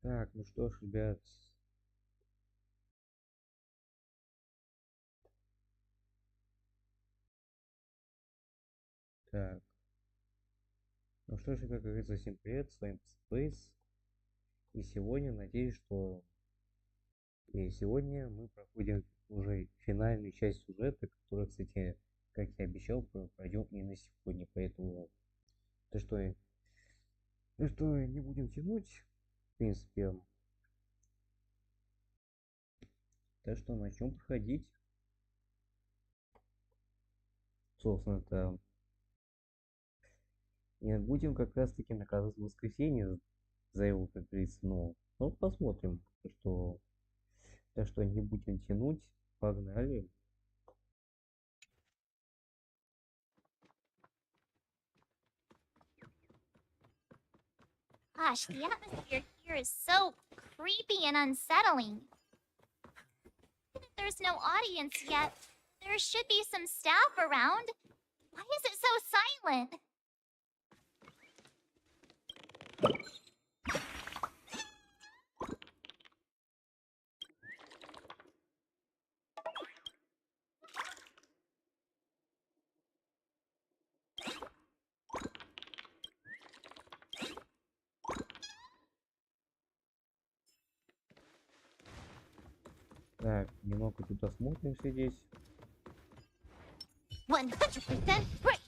Так, ну что ж, ребят. Так, ну что ж, как говорится, всем привет, с вами Space. И сегодня, надеюсь, что... И сегодня мы проходим уже финальную часть сюжета, которая, кстати, как я обещал, пройдем именно сегодня. Поэтому, то что, ну что, не будем тянуть, в принципе. Так что начнем проходить. Собственно-то, и будем как раз-таки наказывать воскресенье за его, как говорится, ну посмотрим, что... Так что не будем тянуть, погнали. Gosh, the atmosphere here is so creepy and unsettling. There's no audience yet. There should be some staff around. Why is it so silent? Так, немного тут осмотримся здесь. 100% break.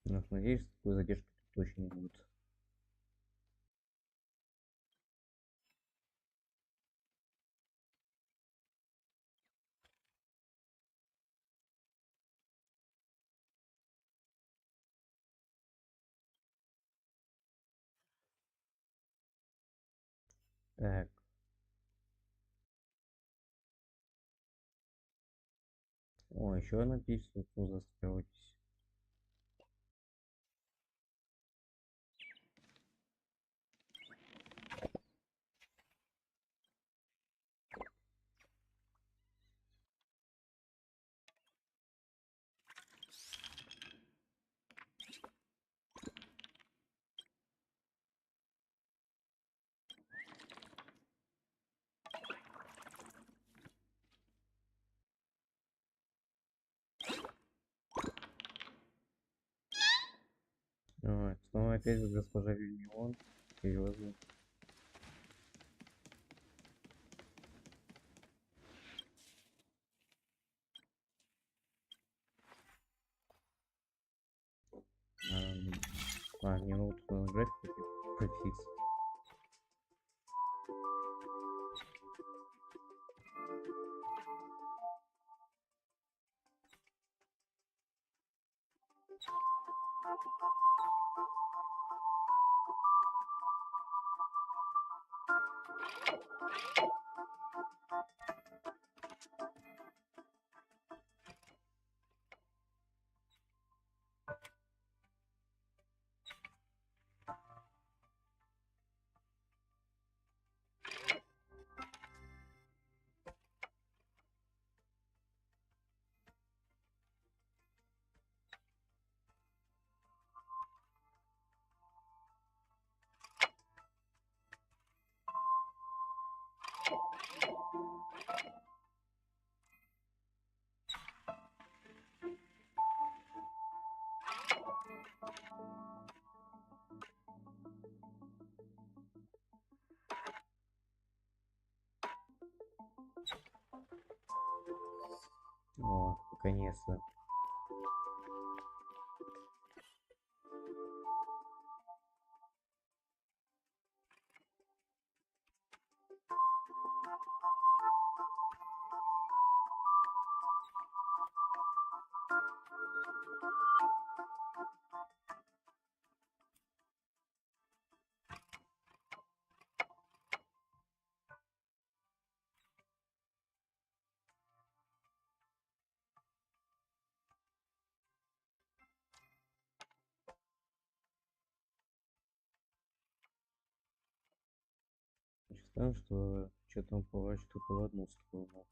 Ну, надеюсь, такой задержки тут точно не будет. Так. О, еще написано, тут застроитесь. Снова опять же госпожа Вильмион. Серьезно. Не, ну вот график пофикс. О, наконец-то. Странно, что что-то он поворачивает только в одну сторону.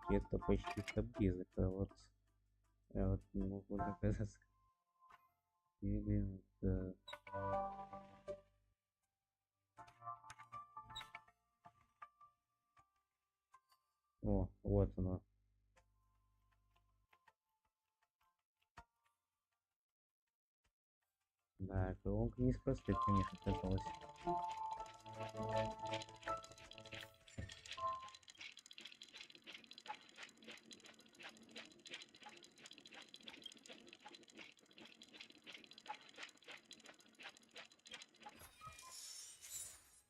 где-то почти-то близок, вот не могу доказаться. Или это... О, вот оно. Да, колонка не из простых, конечно, оказалась.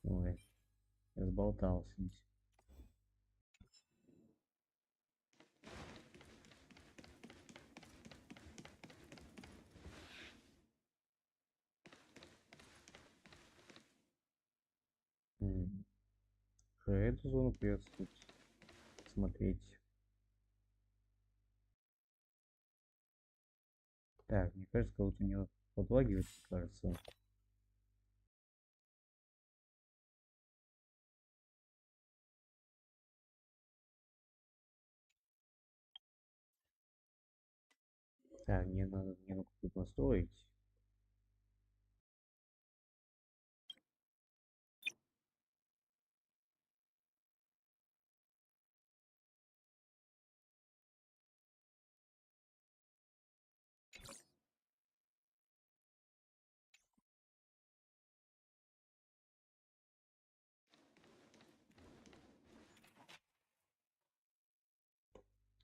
Ой, разболтался здесь. Эту зону придется тут смотреть. Так, мне кажется, кого-то не подлагивает, кажется. Так, мне надо тут настроить.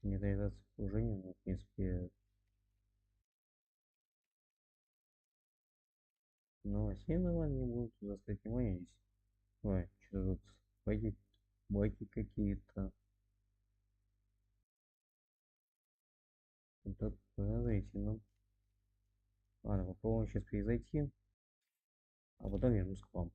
Не доедаться окружение, но в принципе. Но все нормально не будут заострять внимание здесь. Ой, что тут баги какие-то. Это подозрительно. Ладно, попробуем сейчас перезайти, а потом вернусь к вам.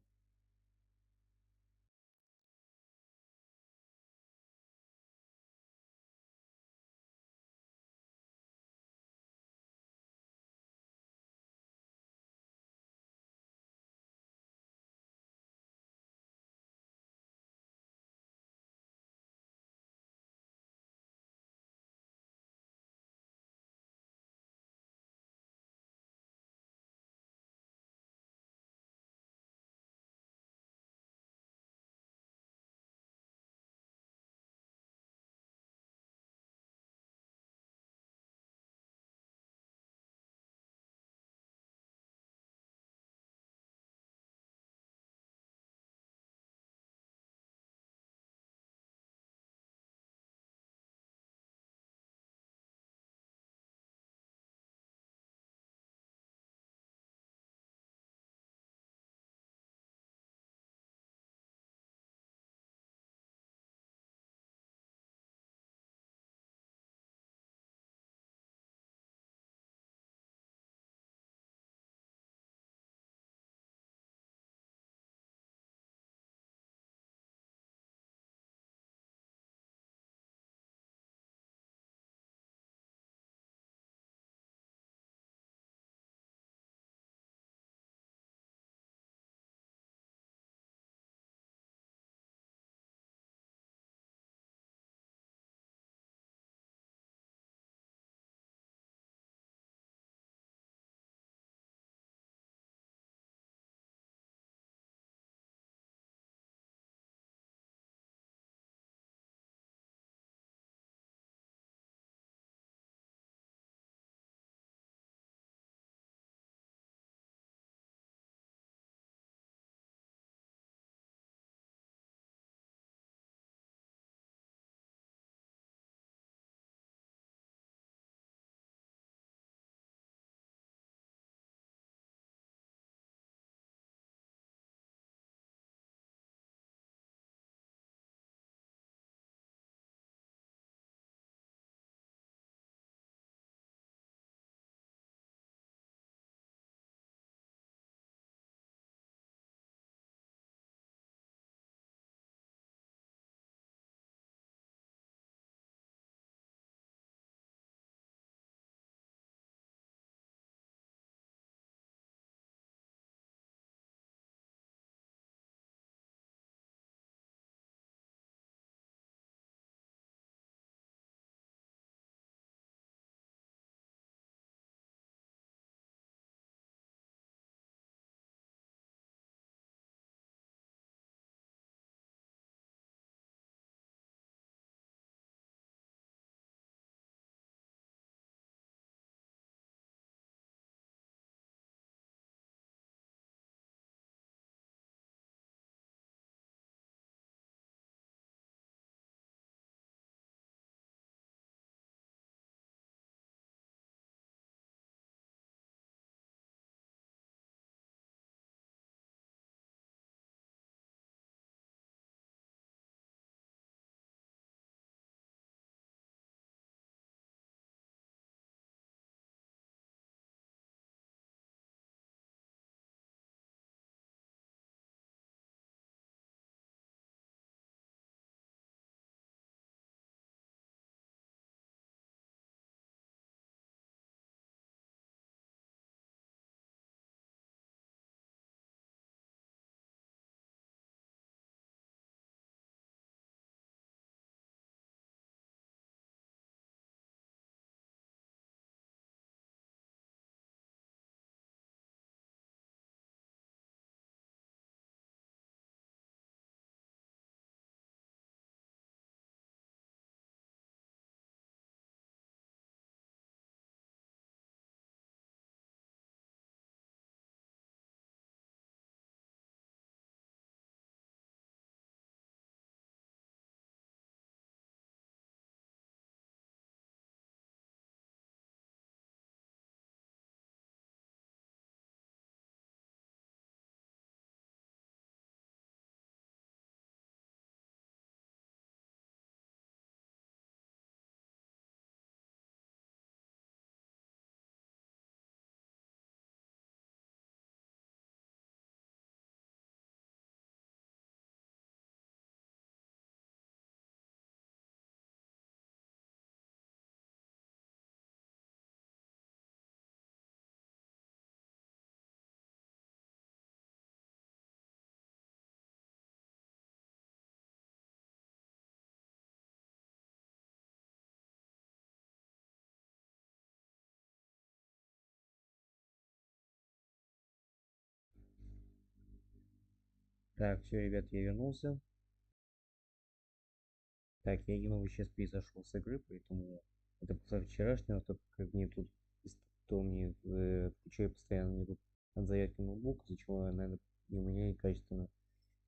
Так, все, ребят, я вернулся. Так, я немного сейчас перезашел с игры, поэтому это после вчерашнего, только как мне тут, то мне включаю постоянно мне тут от зарядки ноутбук, из-за чего, наверное, и у меня и качественно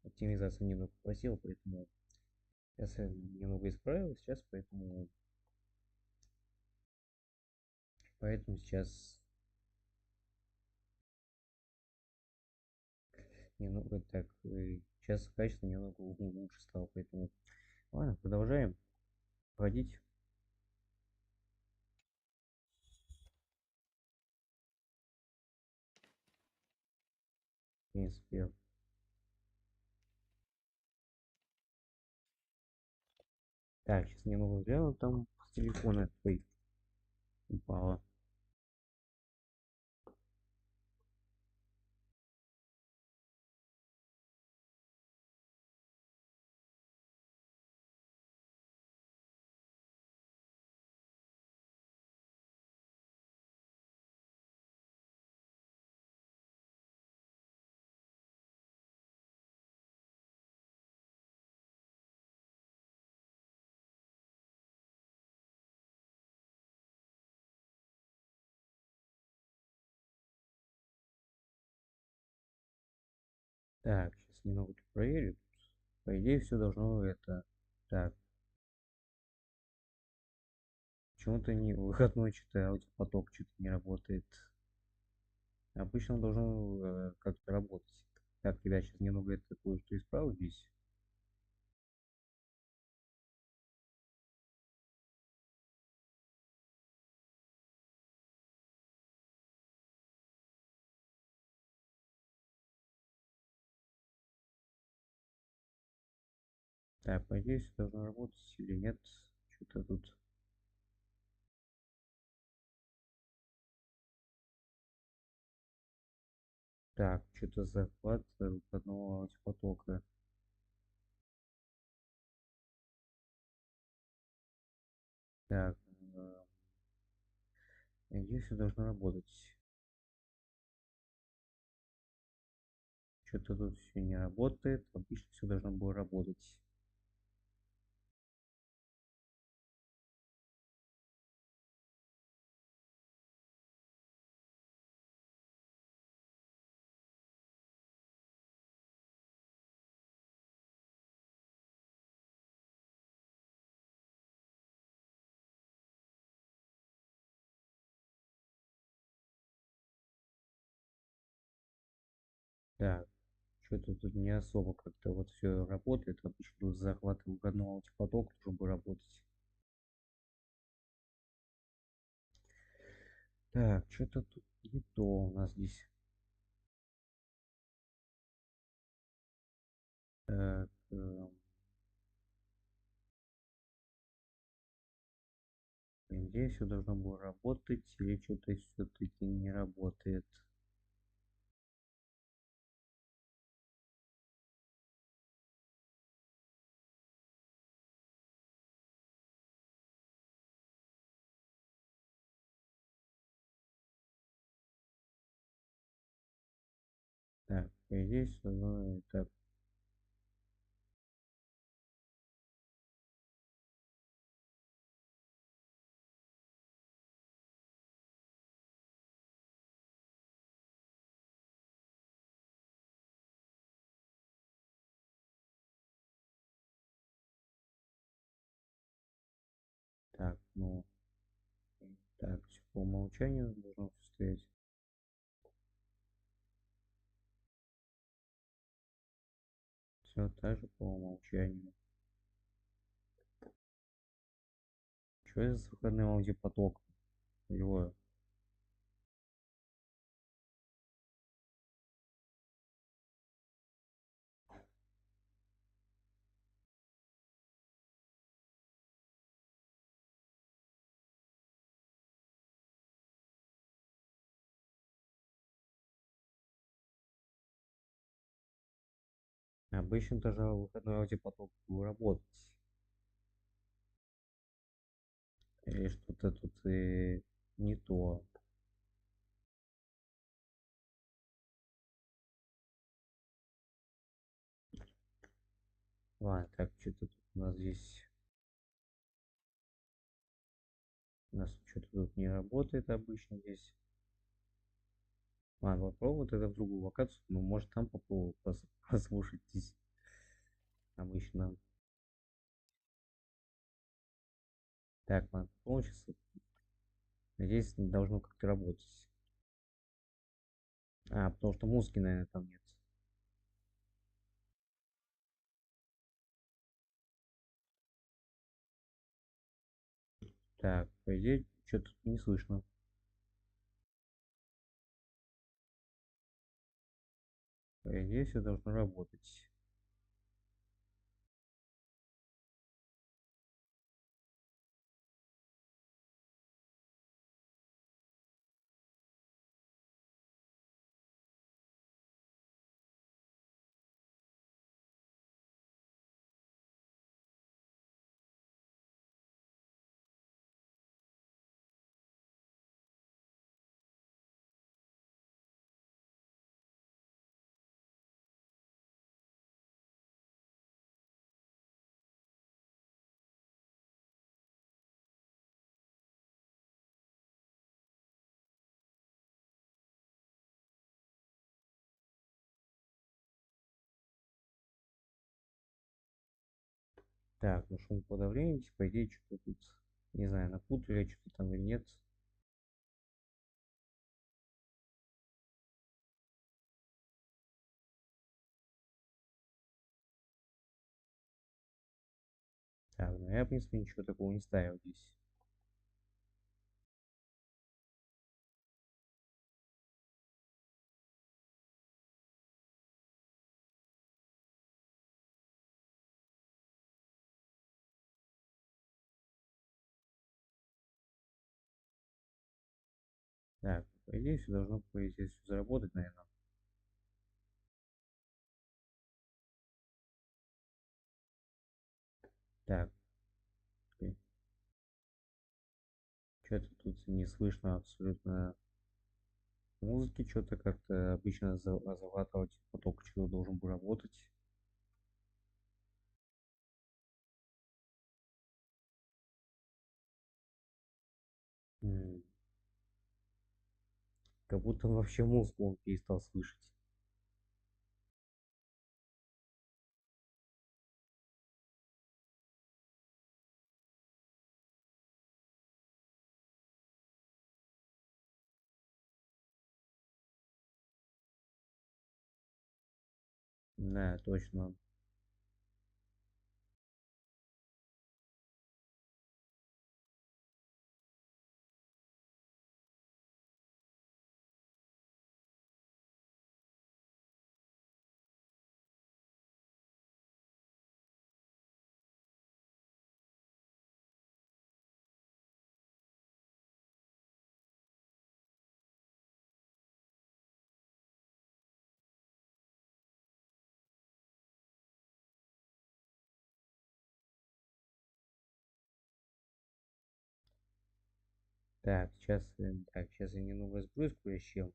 оптимизация немного попросила, поэтому сейчас я немного исправил сейчас, поэтому сейчас немного так, сейчас качество немного лучше стало, поэтому ладно, продолжаем вводить. В принципе, так, сейчас немного гляну там с телефона, ой, упала. Так, сейчас немного проверю. По идее, все должно это... Так, почему-то не выходной что-то аудиопоток что-то не работает. Обычно он должен как-то работать. Так, ребят, сейчас немного это кое-что исправлю здесь. Так, по идее, все должно работать или нет. Что-то тут... Так, что-то захват выходного аудиопотока. Так, по идее, все должно работать. Что-то тут все не работает. Обычно все должно было работать. Так, что-то тут не особо как-то вот все работает. Обычно тут с захватом выходного аудиопотока должен был работать. Так, что-то тут не то у нас здесь. Так, по идее, все должно было работать, или что-то все-таки не работает. Так, по идее, все должно... Так, так, ну... Так, все по умолчанию должно все стоять. Все так же по умолчанию. Что это за выходной аудиопоток? Его обычно даже выходной аудиопоток будет работать. Или что-то тут и не то. Ладно, так, что-то тут у нас здесь... У нас что-то тут не работает обычно здесь. Ладно, попробуем вот это в другую локацию. Ну, может там попробую послушать здесь. Обычно. Так, ладно, попробуем сейчас. Надеюсь, должно как-то работать. А, потому что музыки, наверное, там нет. Так, по идее, что-то не слышно. По идее, все должно работать. Так, ну шумоподавление, по идее, что-то тут, не знаю, напутали что-то там или нет. Так, ну я, в принципе, ничего такого не ставил здесь. Так, по идее, все должно, по идее, все заработать, наверное. Так, что-то тут не слышно абсолютно музыки, что-то как-то обычно захватывать поток, что должен был работать. М, Как будто вообще музыку он перестал слышать. Да, точно. Так, сейчас я немного сбрось кое-чем.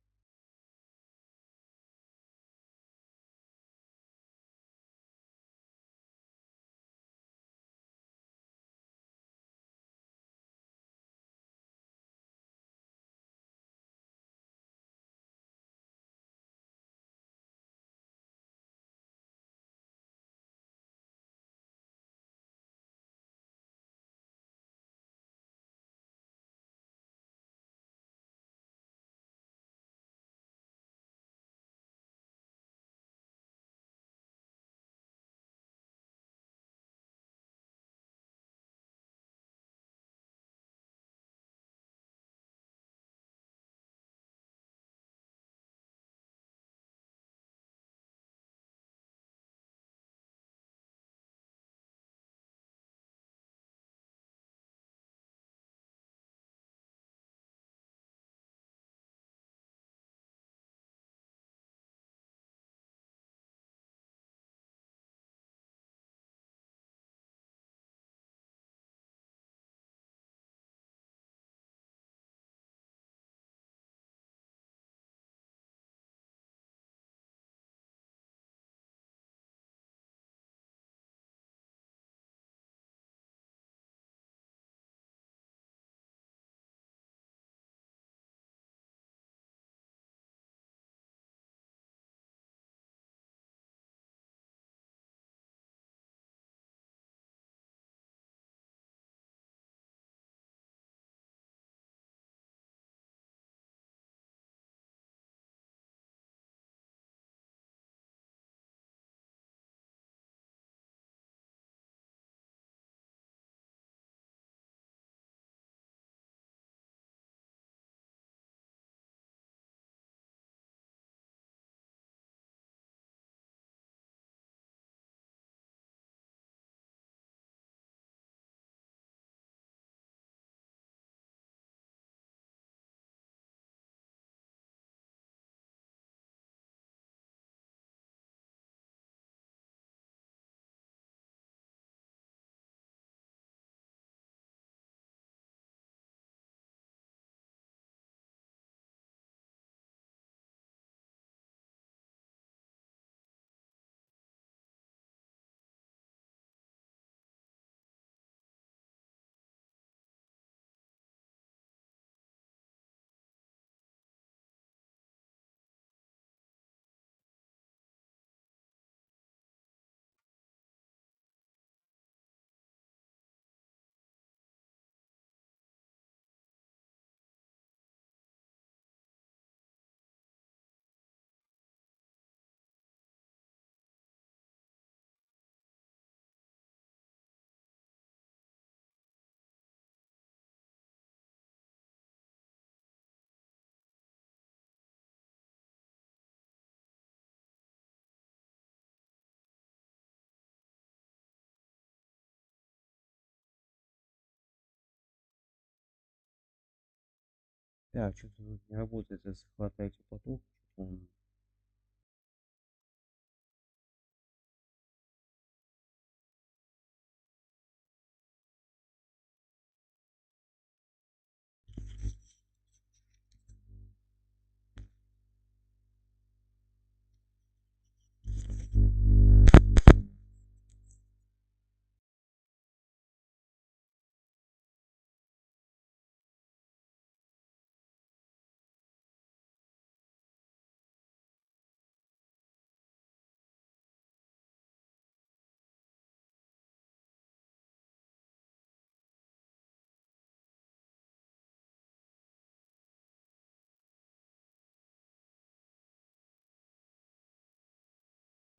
Так, что-то тут не работает, если хватаете поток. Что-то он...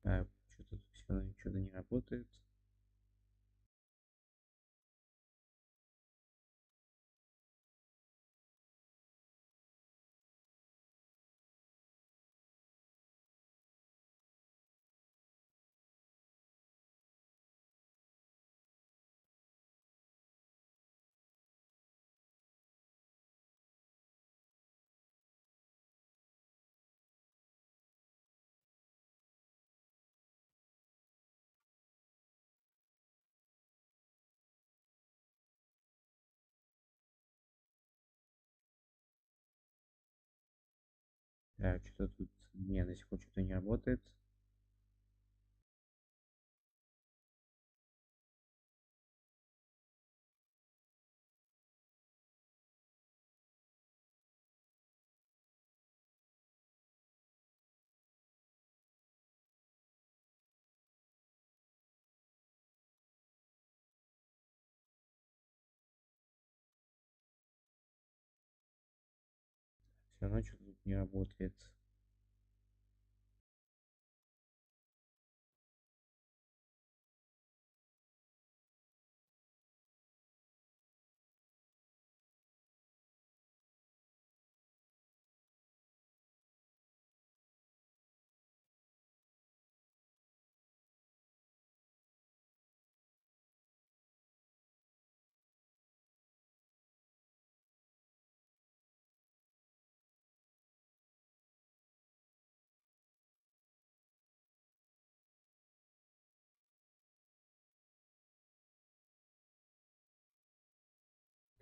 Так, что-то все что-то не работает. Так, что-то тут... Не, до сих пор что-то не работает. Все равно что-то тут не работает.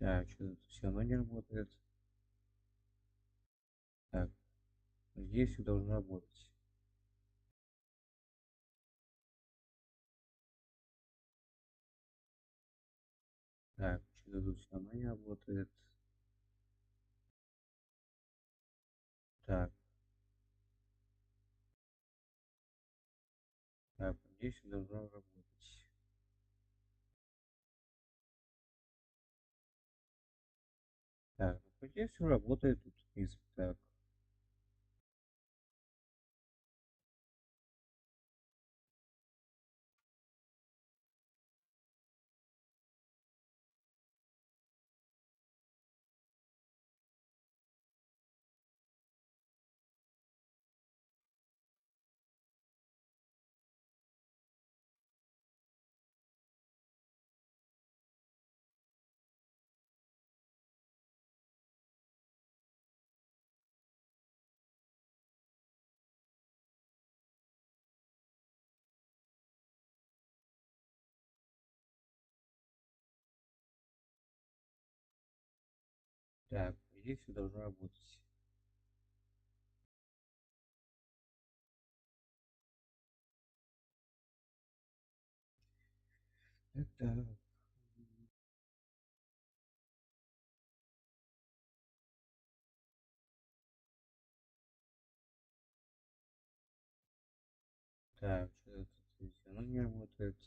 Так, что-то тут все равно не работает. Так, здесь все должно работать. Так, что-то тут все равно не работает. Так, так, здесь все должно работать. Так, ну, по идее все работает тут, в принципе, так. Так, по идее все должно работать. Так, так, что-то тут все равно не работает.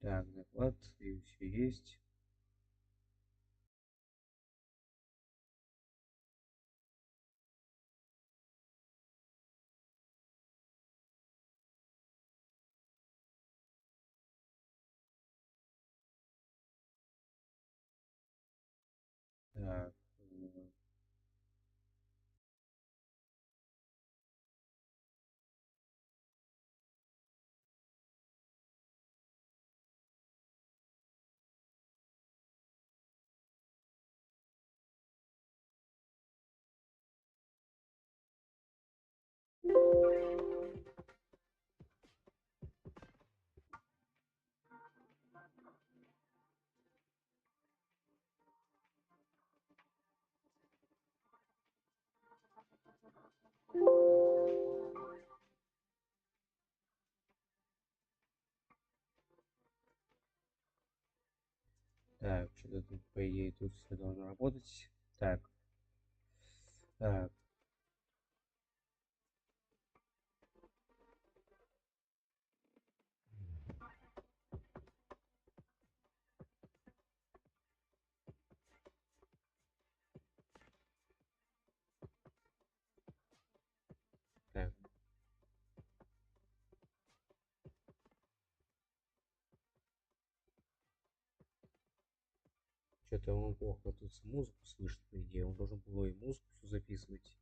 Так, заклад, и все есть. Так, Так, что-то тут, по идее, тут все должно работать. Так. Так. Так. Что-то он плохо тут музыку слышит, по идее. Он должен был и музыку всю записывать.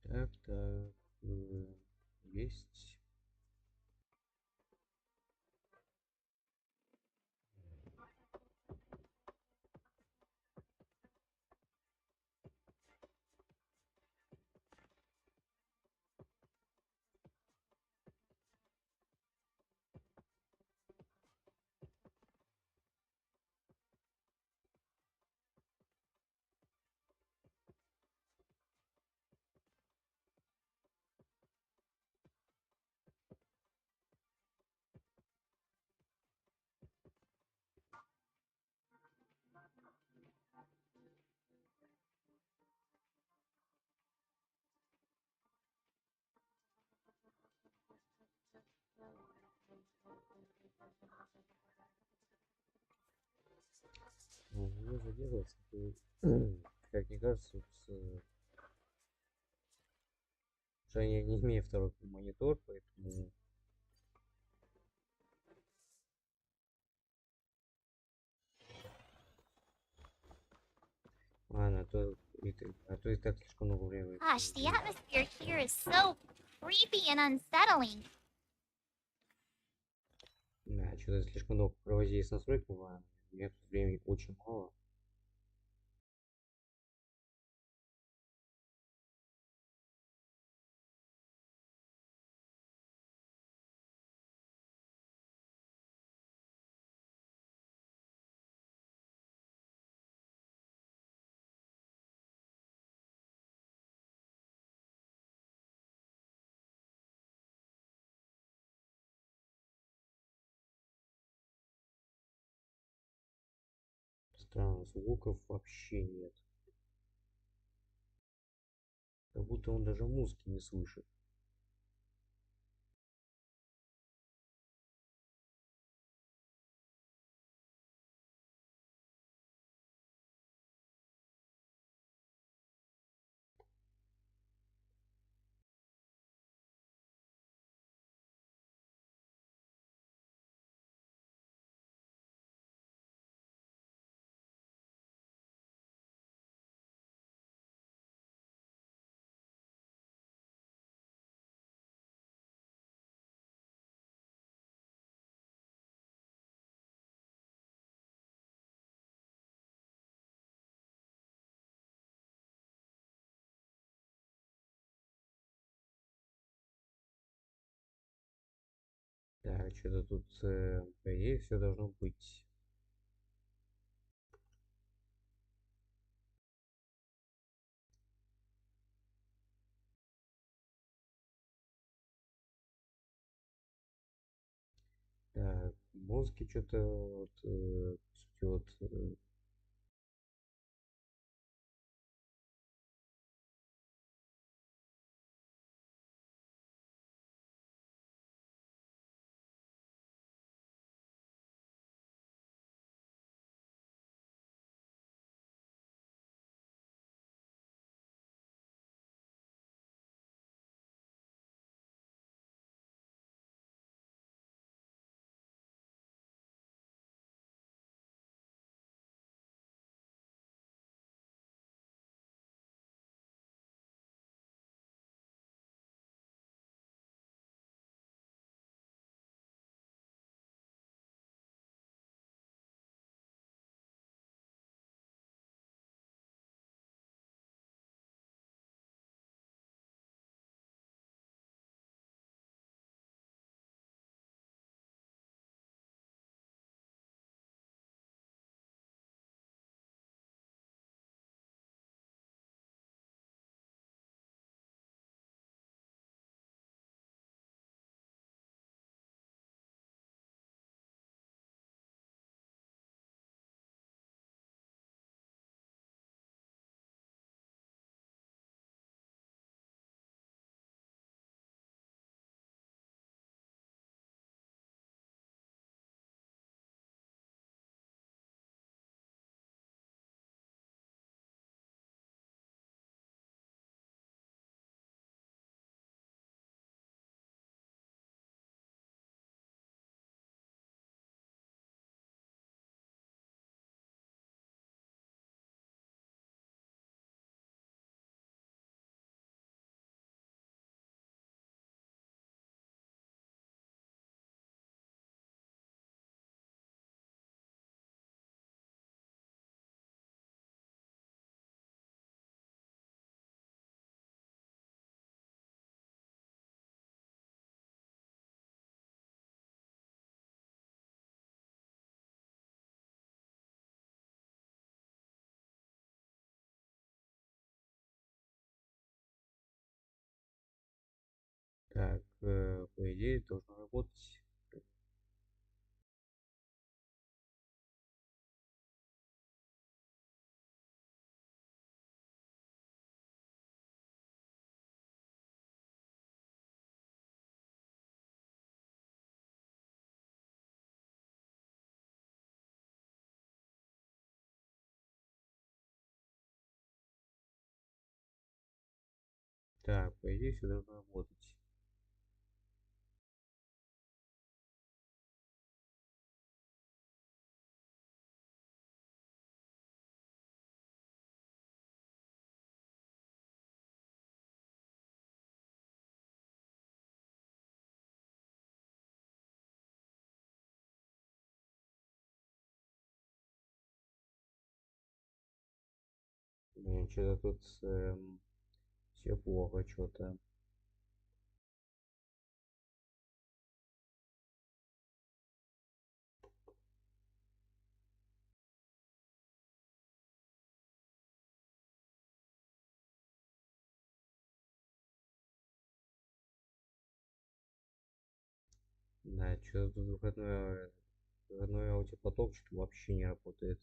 Так, так. Есть. Не задерживаться. Как мне кажется, что я не имею второй монитор, поэтому... Ладно, а то и так слишком много времени. Gosh, the atmosphere here is so creepy and unsettling. Да, что-то слишком много провозили с настройками, а у меня тут времени очень мало. Странно, звуков вообще нет. Как будто он даже музыки не слышит. Так, что-то тут, по идее, все должно быть. Так, мозги что-то вот, по сути, вот, по идее, должно работать. Так, по идее, все должно работать. Блин, что-то тут все плохо, что-то. Да, что-то тут выходной аудиопоток что-то вообще не работает.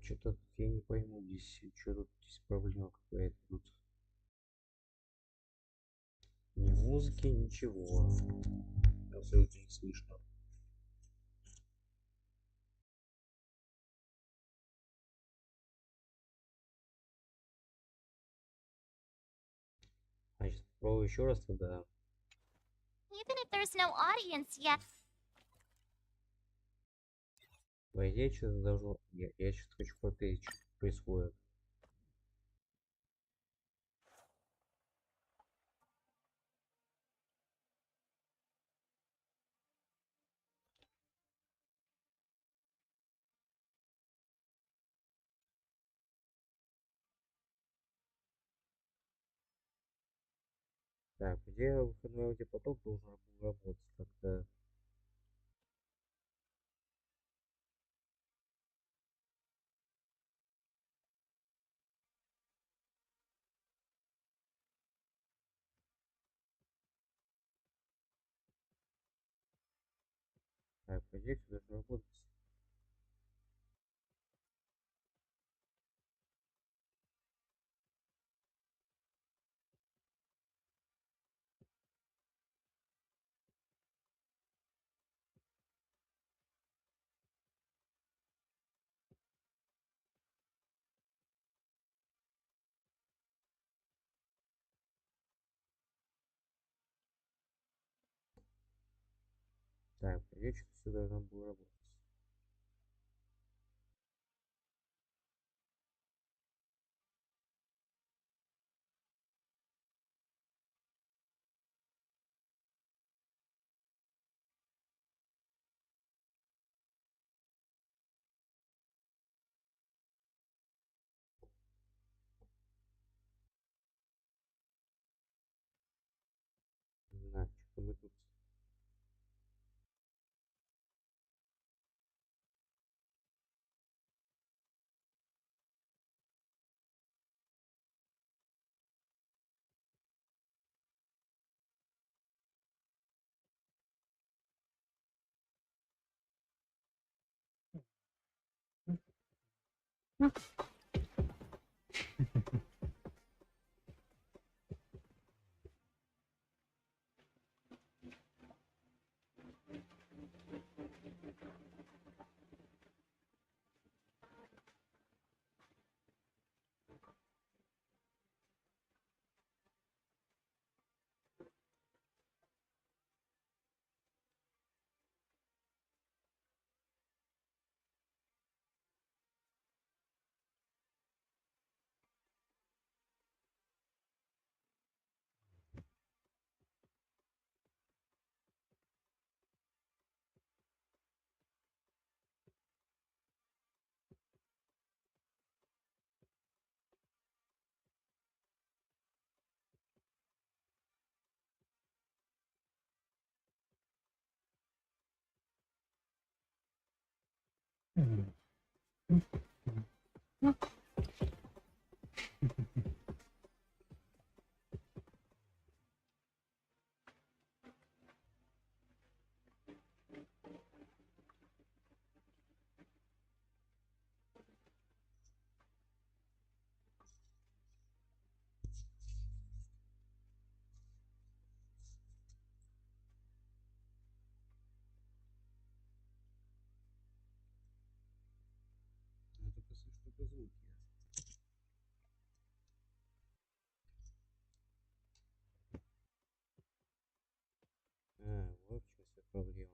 Что-то тут я не пойму здесь, что тут здесь проблема какая-то тут. Ни музыки, ничего. Абсолютно не слышно. Значит, попробую еще раз тогда. Even if there's no audience yet, По идее, что-то должно. Я сейчас хочу проверить, что происходит. Так, где выходной аудиопоток должен был работать как-то. Так, по идее, все должно работать. Так, по идее, что-то все должно было работать. Не знаю, что мы тут. Я только слышу только звуки. Вот в чем вся проблема.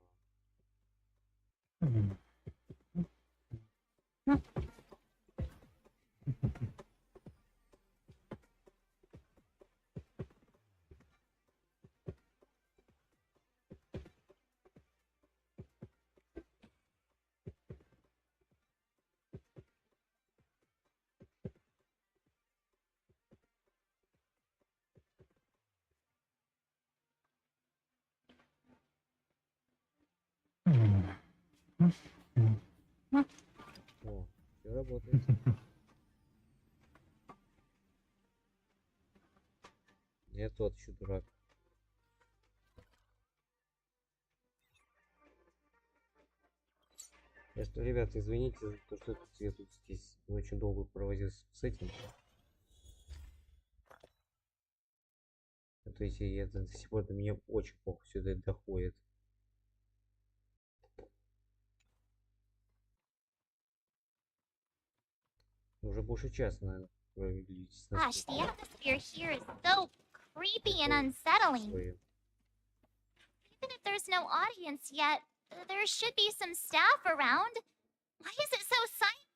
О, все работает. Я тот еще дурак. Я что, ребята, извините за то, что я тут здесь очень долго провозился с этим. То есть это до сих пор до меня очень плохо сюда доходит. Уже больше часа, наверное, провелись на Gosh, the стриме. atmosphere here is so creepy and Такое unsettling. свое. Even if there's no audience yet, there should be some staff around. Why is it so silent?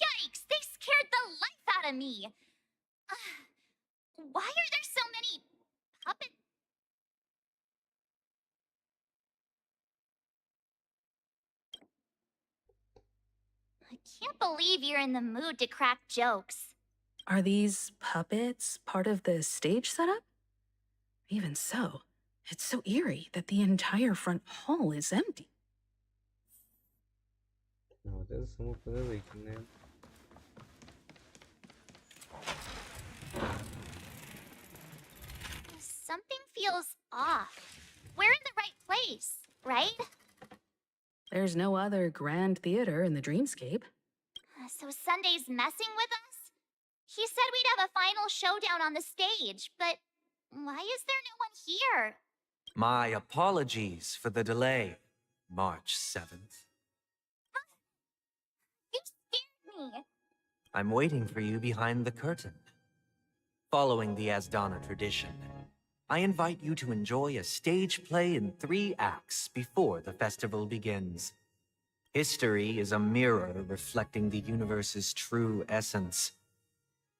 Yikes! They scared the life out of me. Why are there so many puppets? I can't believe you're in the mood to crack jokes. Are these puppets part of the stage setup? Even so, it's so eerie that the entire front hall is empty. Вот это само подозрительное. Something feels off. We're in the right place, right? There's no other grand theater in the dreamscape. So Sunday's messing with us? He said we'd have a final showdown on the stage, but why is there no one here? My apologies for the delay, March 7th. You scared me. I'm waiting for you behind the curtain. Following the Asdana tradition, I invite you to enjoy a stage play in 3 acts before the festival begins. History is a mirror reflecting the universe's true essence.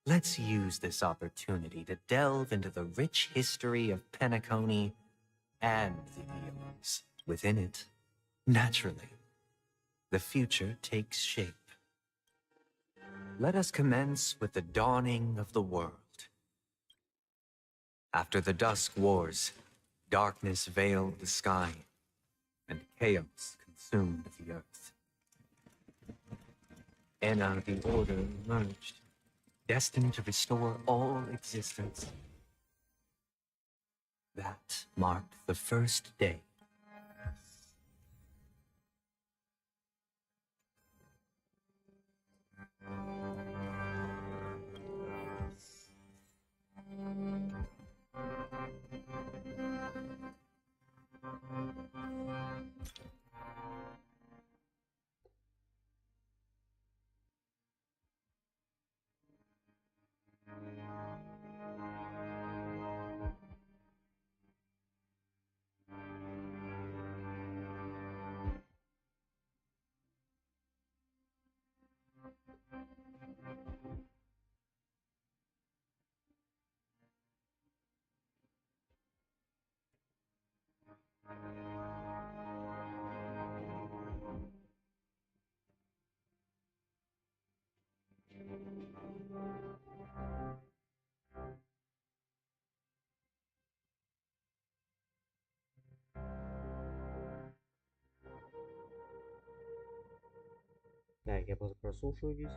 Let's use this opportunity to delve into the rich history of Penakonii and the eons within it. Naturally, the future takes shape. Let us commence with the dawning of the world. After the Dusk Wars, darkness veiled the sky, and chaos consumed the earth. Enna the Order emerged, destined to restore all existence. That marked the first day. Так, я просто прослушаю здесь.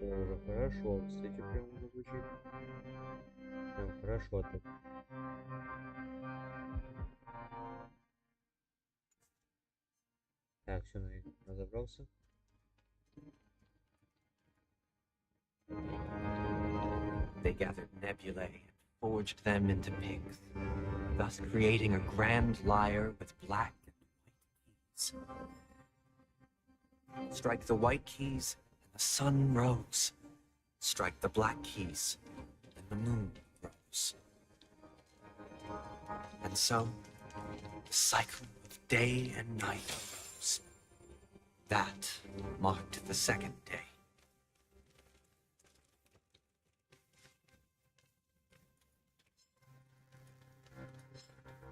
Уже хорошо, кстати, прям звучит. Прям хорошо так. Так, все, разобрался. They gathered nebulae and forged them into pigs, thus creating a grand lyre with black and white keys. Strike the white keys, and the sun rose. Strike the black keys, and the moon rose. And so, the cycle of day and night arose. That marked the second day.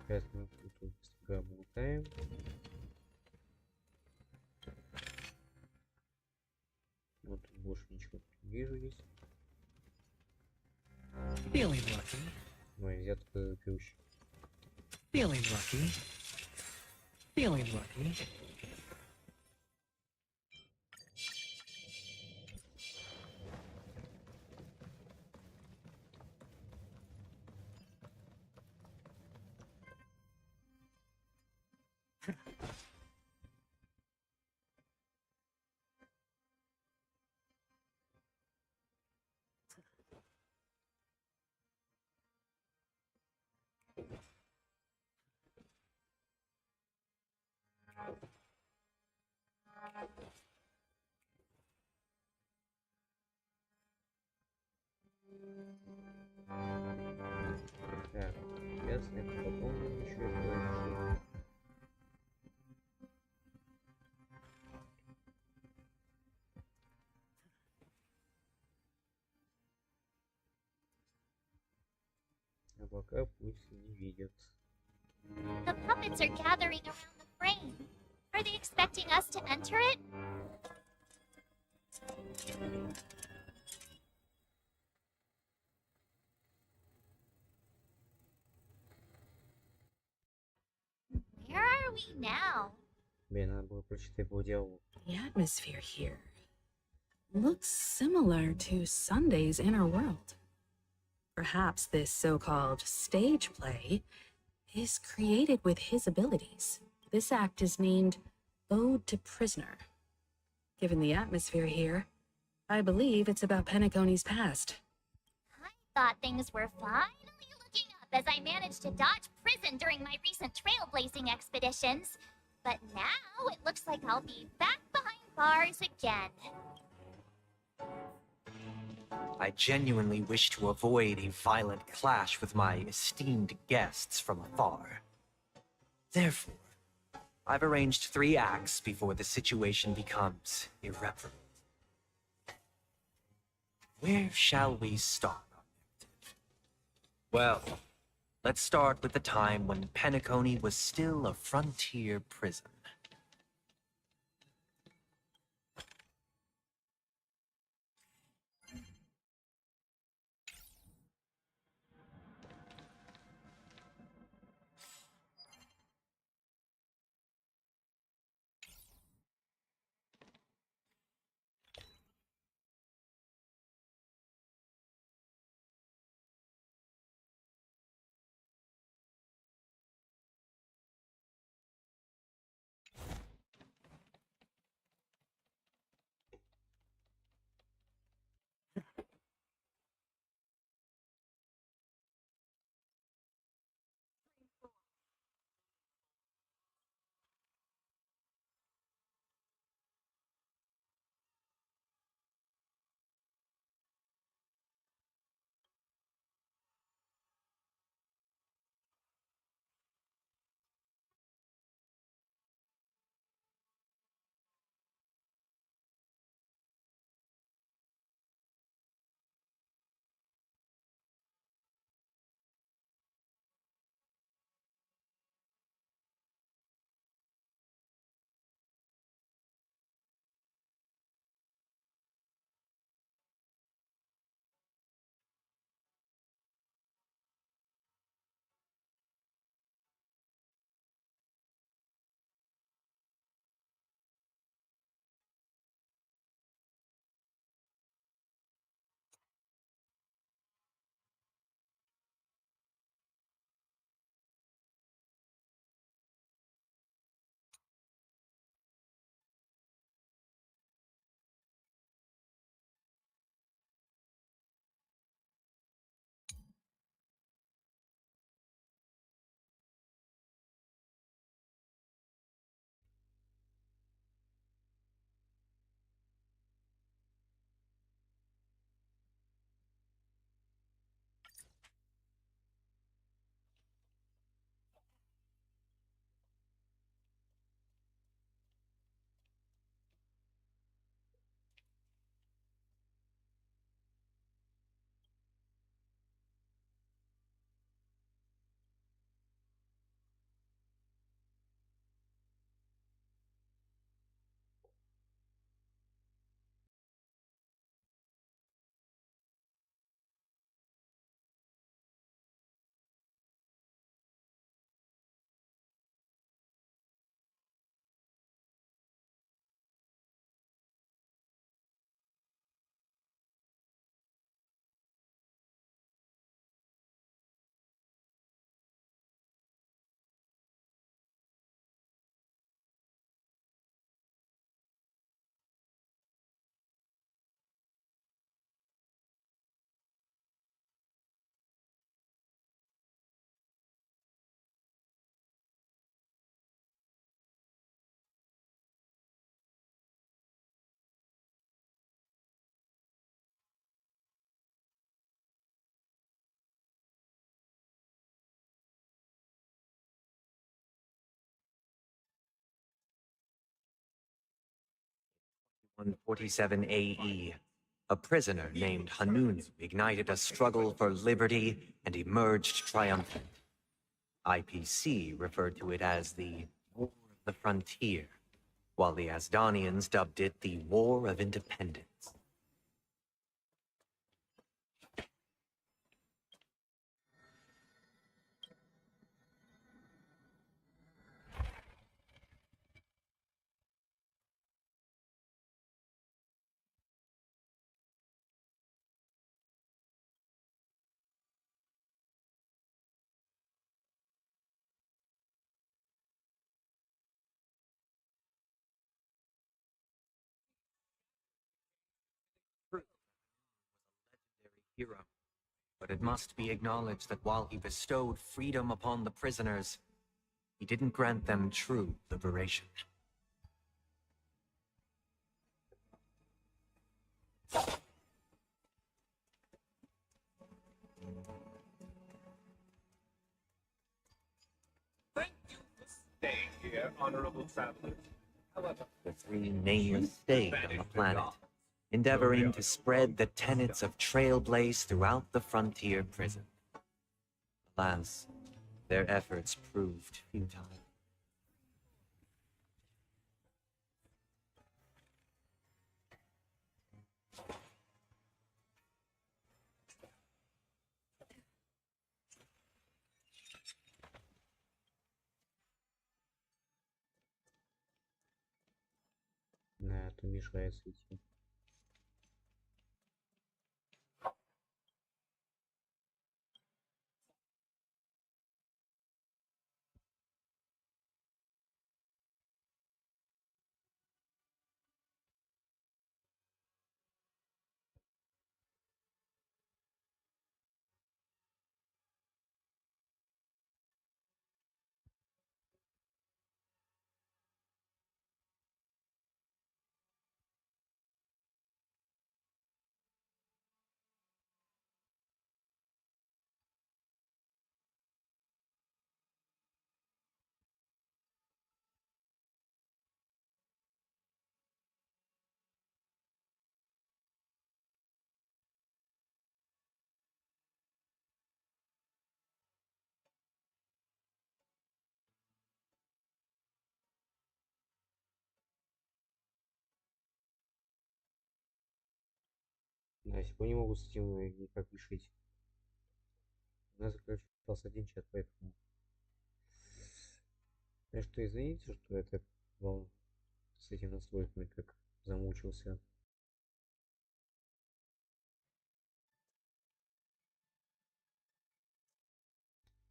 Сейчас мы тут быстренько болтаем. Вот тут больше ничего не вижу здесь. Feeling lucky. Ой, взятка ключ. Feeling lucky. Feeling lucky. Так, сейчас это потом еще дальше. А пока пусть не видят. The puppets are gathering around the frame. Are they expecting us to enter it? Where are we now? Блин, надо было прочитать по диалогу. The atmosphere here looks similar to Sunday's inner world. Perhaps this so-called stage play is created with his abilities. This act is named Ode to Prisoner. Given the atmosphere here, I believe it's about Penaconi's past. I thought things were finally looking up as I managed to dodge prison during my recent trailblazing expeditions. But now it looks like I'll be back behind bars again. I genuinely wish to avoid a violent clash with my esteemed guests from afar. Therefore, I've arranged 3 acts before the situation becomes irreparable. Where shall we start? Well, let's start with the time when Peniconii was still a frontier prison. 147 AE, a prisoner named Hanunu ignited a struggle for liberty and emerged triumphant. IPC referred to it as the War of the Frontier, while the Asdanians dubbed it the War of Independence. Hero. But it must be acknowledged that while he bestowed freedom upon the prisoners, he didn't grant them true liberation. Thank you for staying here, honorable travelers. However, The three nameless stayed on the planet, endeavoring to spread the tenets of Trailblaze throughout the frontier prison. Alas, their efforts proved futile. Да, а то мешает идти. Да, сегодня не могу с этим никак решить. У нас, короче, остался один чат, поэтому... Так что извините, что я так вам с этим настройками как замучился.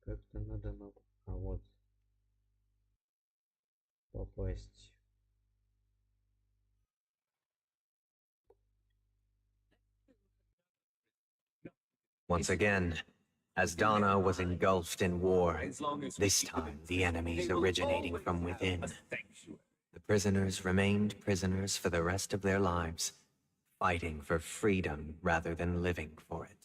Как-то надо нам... А вот... Попасть... Once again, Asdana was engulfed in war, this time the enemies originating from within. The prisoners remained prisoners for the rest of their lives, fighting for freedom rather than living for it.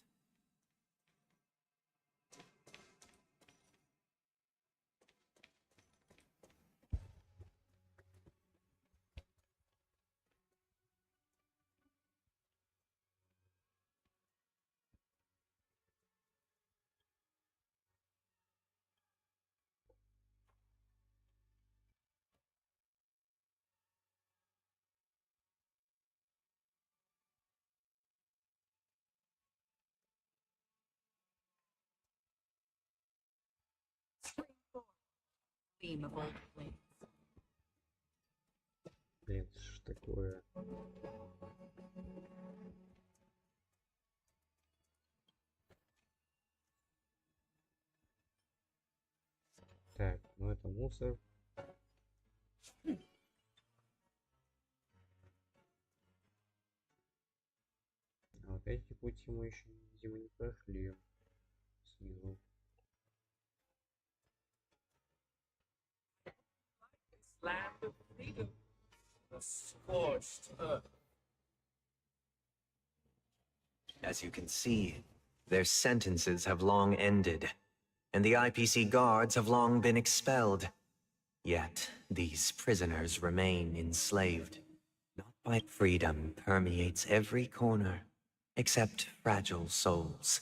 Theme of old planes. Блин, что ж такое? Так, ну это мусор. А вот эти пути мы еще, видимо, не прошли. Снизу. land of freedom, the scorched earth. As you can see, their sentences have long ended, and the IPC guards have long been expelled. Yet, these prisoners remain enslaved, not Quiet freedom permeates every corner, except fragile souls.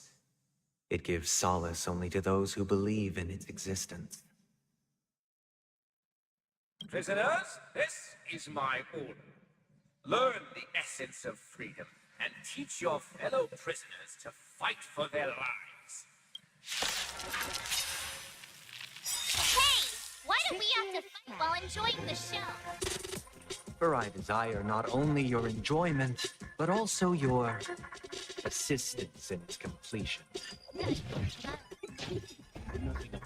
It gives solace only to those who believe in its existence. Prisoners, this is my order. Learn the essence of freedom and teach your fellow prisoners to fight for their lives. Hey! Why do we have to fight while enjoying the show? For I desire not only your enjoyment, but also your assistance in its completion.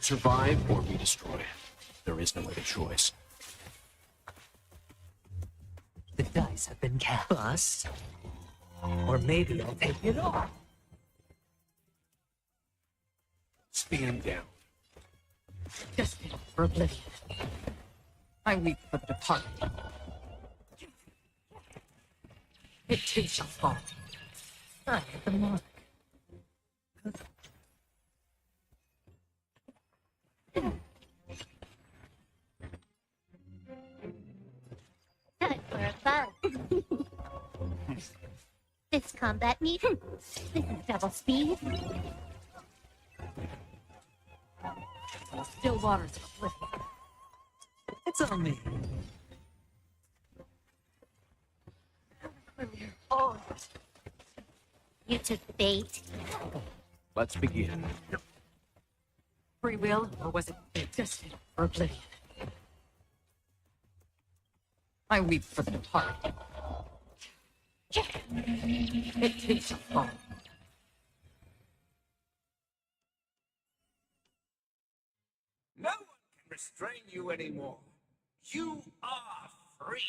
Survive or be destroyed. There is no other choice. The dice have been cast. Bust. Or maybe I'll take it off. Stand down. Destined for oblivion. I weep for the departed. It too shall fall. I hit the mark. Good for a bug. This combat meet. This is double speed. Still waters of oblivion. It's on me. Oh, You took bait. Let's begin. free will, or was it destined for oblivion? I weep for the departed. It takes a fall. No one can restrain you anymore. You are free.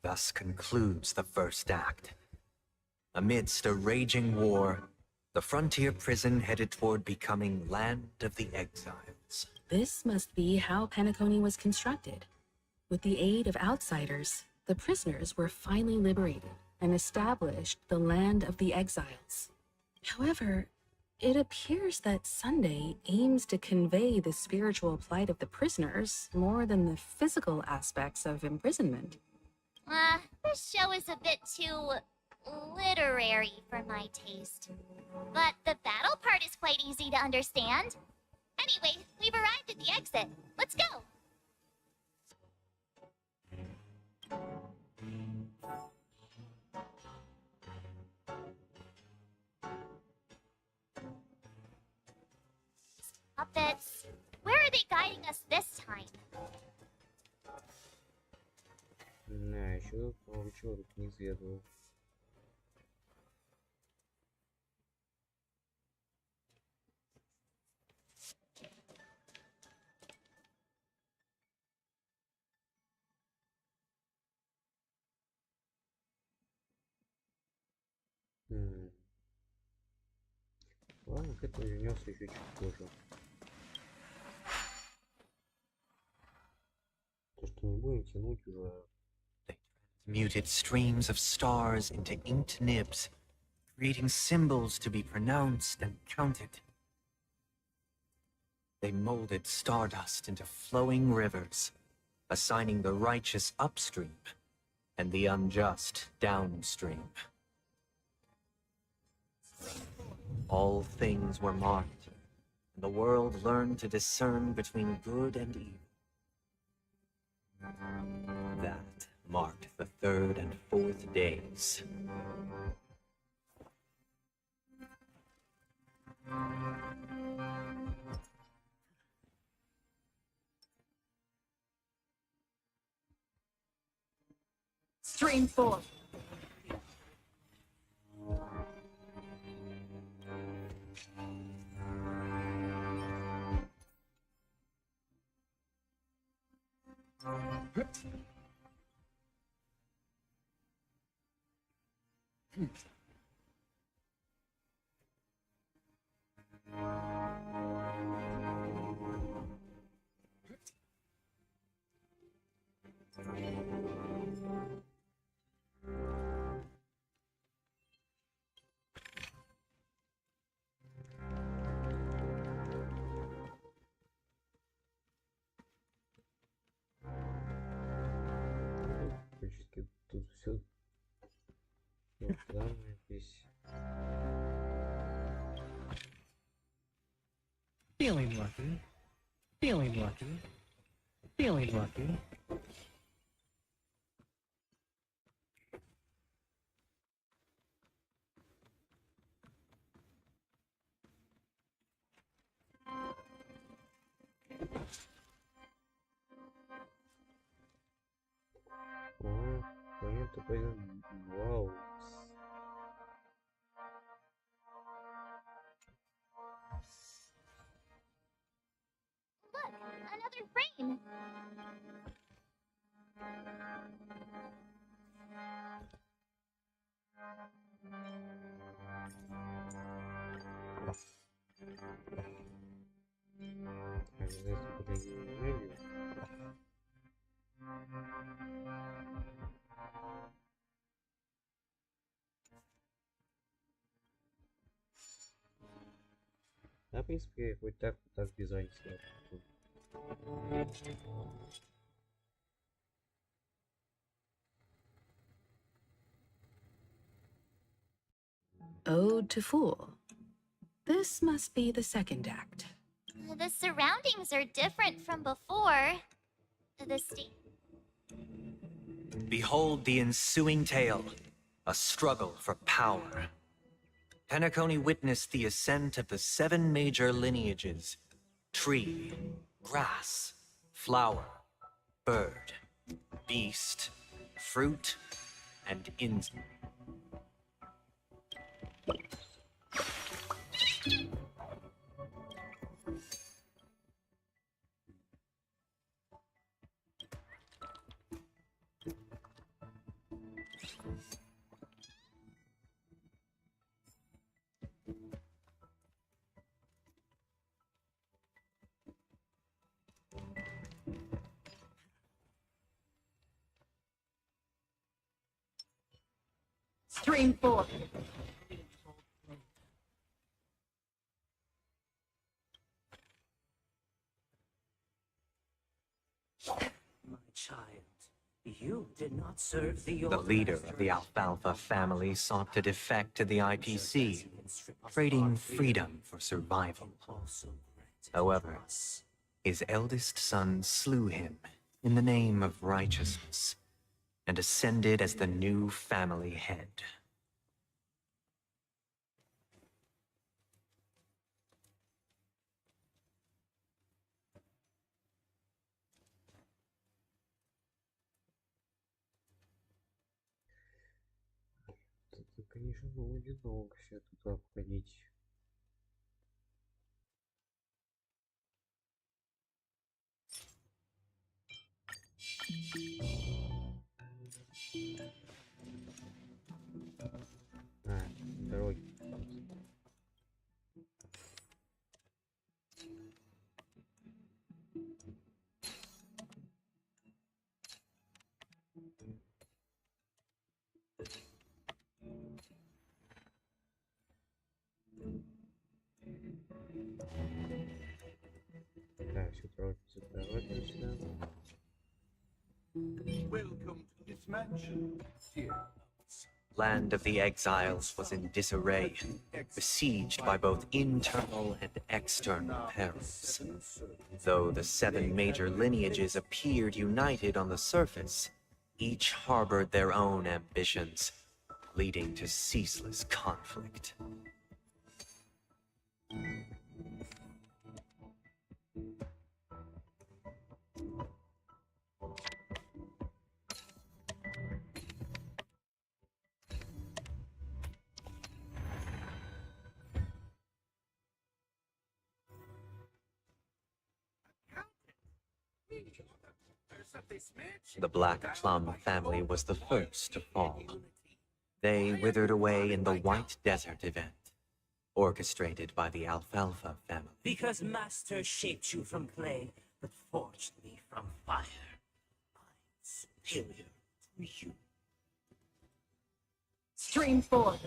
Thus concludes the first act. Amidst a raging war, the frontier prison headed toward becoming Land of the Exiles. This must be how Peniconii was constructed. With the aid of outsiders, the prisoners were finally liberated and established the Land of the Exiles. However, it appears that Sunday aims to convey the spiritual plight of the prisoners more than the physical aspects of imprisonment. This show is a bit too literary for my taste. But the battle part is quite easy to understand. Anyway, we've arrived at the exit. Let's go! Puppets, where are they guiding us this time? Не, еще, по-моему, чего тут не исследовал. Ладно, к этому вернемся еще чуть позже. То, что не будем тянуть уже. Muted streams of stars into inked nibs, creating symbols to be pronounced and counted. They molded stardust into flowing rivers, assigning the righteous upstream and the unjust downstream. All things were marked, and the world learned to discern between good and evil. That marked the third and fourth days. Stream 4. Куда мы здесь? Feeling lucky. Feeling lucky. Feeling lucky. О, понял, такой... Вау. Look, another frame. Обязательно подойдем. Да, в принципе, хоть так без разницы. Ode to Fool. This must be the second act. The surroundings are different from before. The Behold the ensuing tale, a struggle for power. Peniconii witnessed the ascent of the 7 major lineages: tree, grass, flower, bird, beast, fruit, and insect. Stream 4. My child, you did not serve the The leader of the Alfalfa family sought to defect to the IPC, trading freedom for survival. However, his eldest son slew him in the name of righteousness and ascended as the new family head. Это, конечно, будет долго все туда входить. Дороги. Да, все торопится, торопится. Welcome to this mansion, dear. Land of the Exiles was in disarray, besieged by both internal and external perils. Though the 7 major lineages appeared united on the surface, each harbored their own ambitions, leading to ceaseless conflict. The Black Plum family was the first to fall. They withered away in the White Desert event, orchestrated by the Alfalfa family. Because Master shaped you from clay, but forged me from fire. I'm superior to you. Stream 4.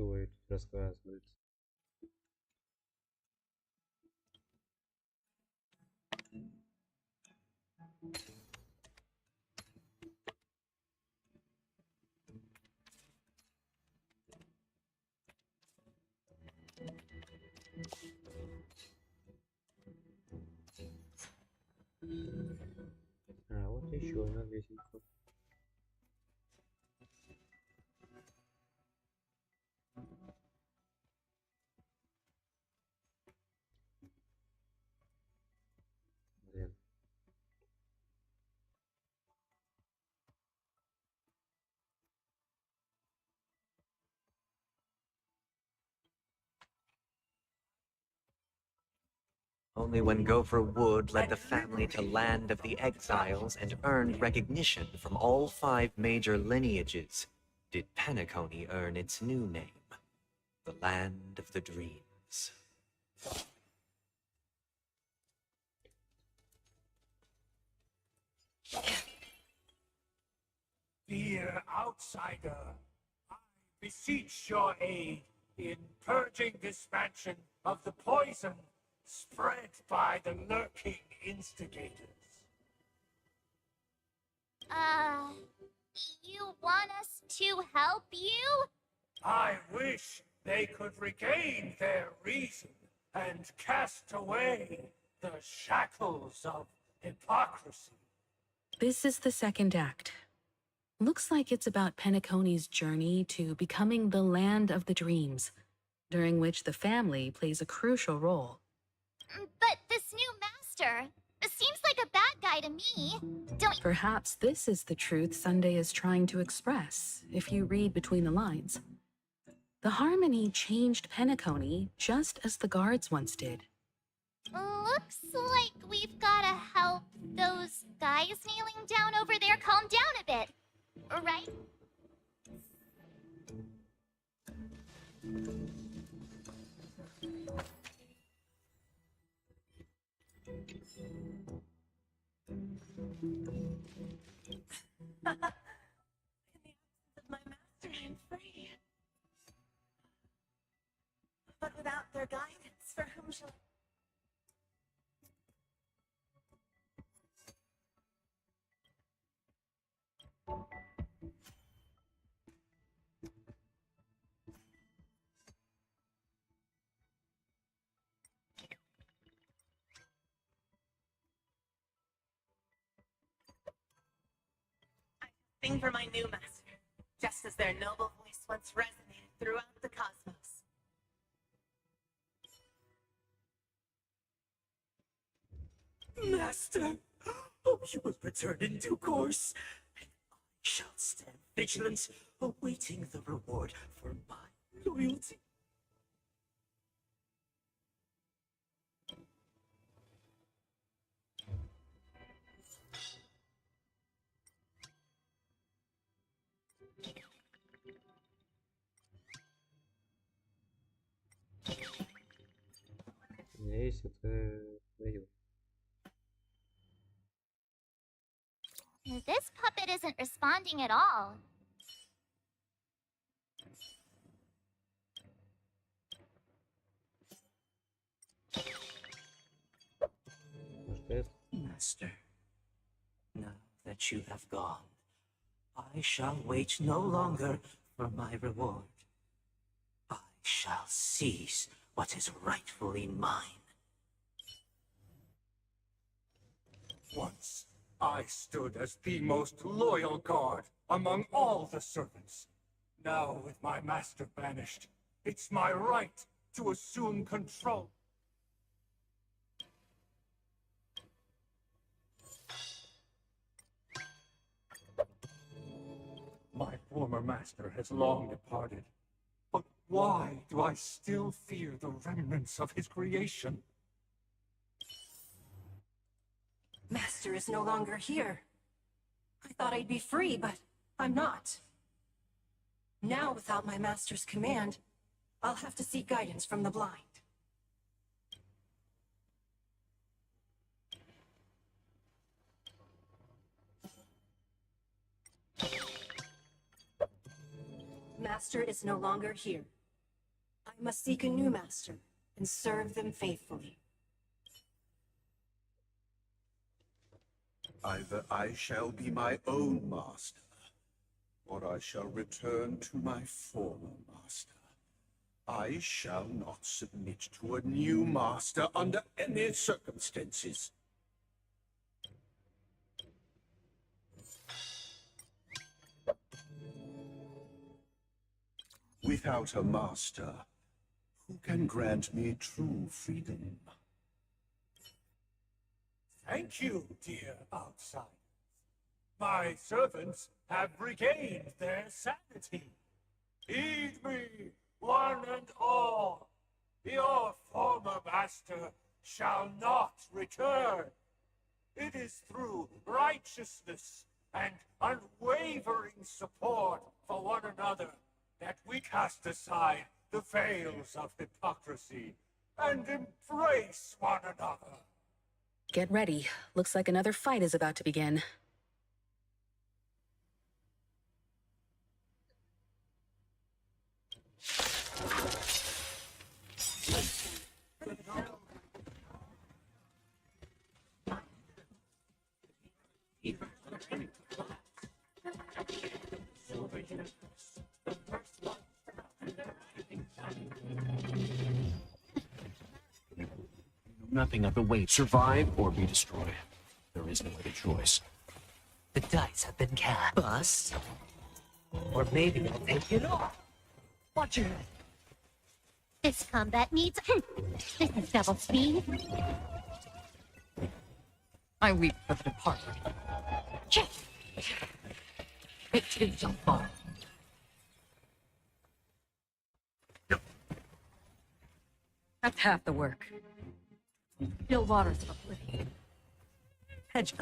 история тут рассказывается. А вот еще одна лестница. Блин. Only when Gopher Wood led the family to Land of the Exiles and earned recognition from all 5 major lineages did Peniconii earn its new name, the Land of the Dreams. Dear outsider, I beseech your aid in purging this mansion of the poison spread by the lurking instigators. You want us to help you? I wish they could regain their reason and cast away the shackles of hypocrisy. This is the second act. Looks like it's about Penaconi's journey to becoming the Land of the Dreams, during which the family plays a crucial role. But this new master seems like a bad guy to me. Don't Perhaps this is the truth Sunday is trying to express, if you read between the lines. The harmony changed Penacony just as the guards once did. Looks like we've gotta help those guys kneeling down over there calm down a bit, right? In the absence of my master, I'm free. But without their guidance, for whom shall sing for my new master, just as their noble voice once resonated throughout the cosmos. Master, oh, you will return in due course, and I shall stand vigilant, awaiting the reward for my loyalty. Здесь это дает. This puppet isn't responding at all. Может, это? Master, now that you have gone, I shall wait no longer for my reward. I shall seize what is rightfully mine. Once I stood as the most loyal guard among all the servants. Now, with my master banished, it's my right to assume control. My former master has long departed. But why do I still fear the remnants of his creation? Master is no longer here. I thought I'd be free, but I'm not. Now, without my master's command, I'll have to seek guidance from the blind. Master is no longer here. must seek a new master and serve them faithfully. Either I shall be my own master, or I shall return to my former master. I shall not submit to a new master under any circumstances. Without a master, who can grant me true freedom? Thank you, dear outsiders. My servants have regained their sanity. Heed me, one and all. Your former master shall not return. It is through righteousness and unwavering support for one another that we cast aside the veils of hypocrisy and embrace one another. Get ready. Looks like another fight is about to begin. Nothing of the weight. Survive or be destroyed. There is no other choice. The dice have been cast. Bust. Or maybe I'll take it off. Watch your head. This combat needs. This is double speed. I weep for the departed. Check. It is so far. That's half the work. Still waters of oblivion. Hedge.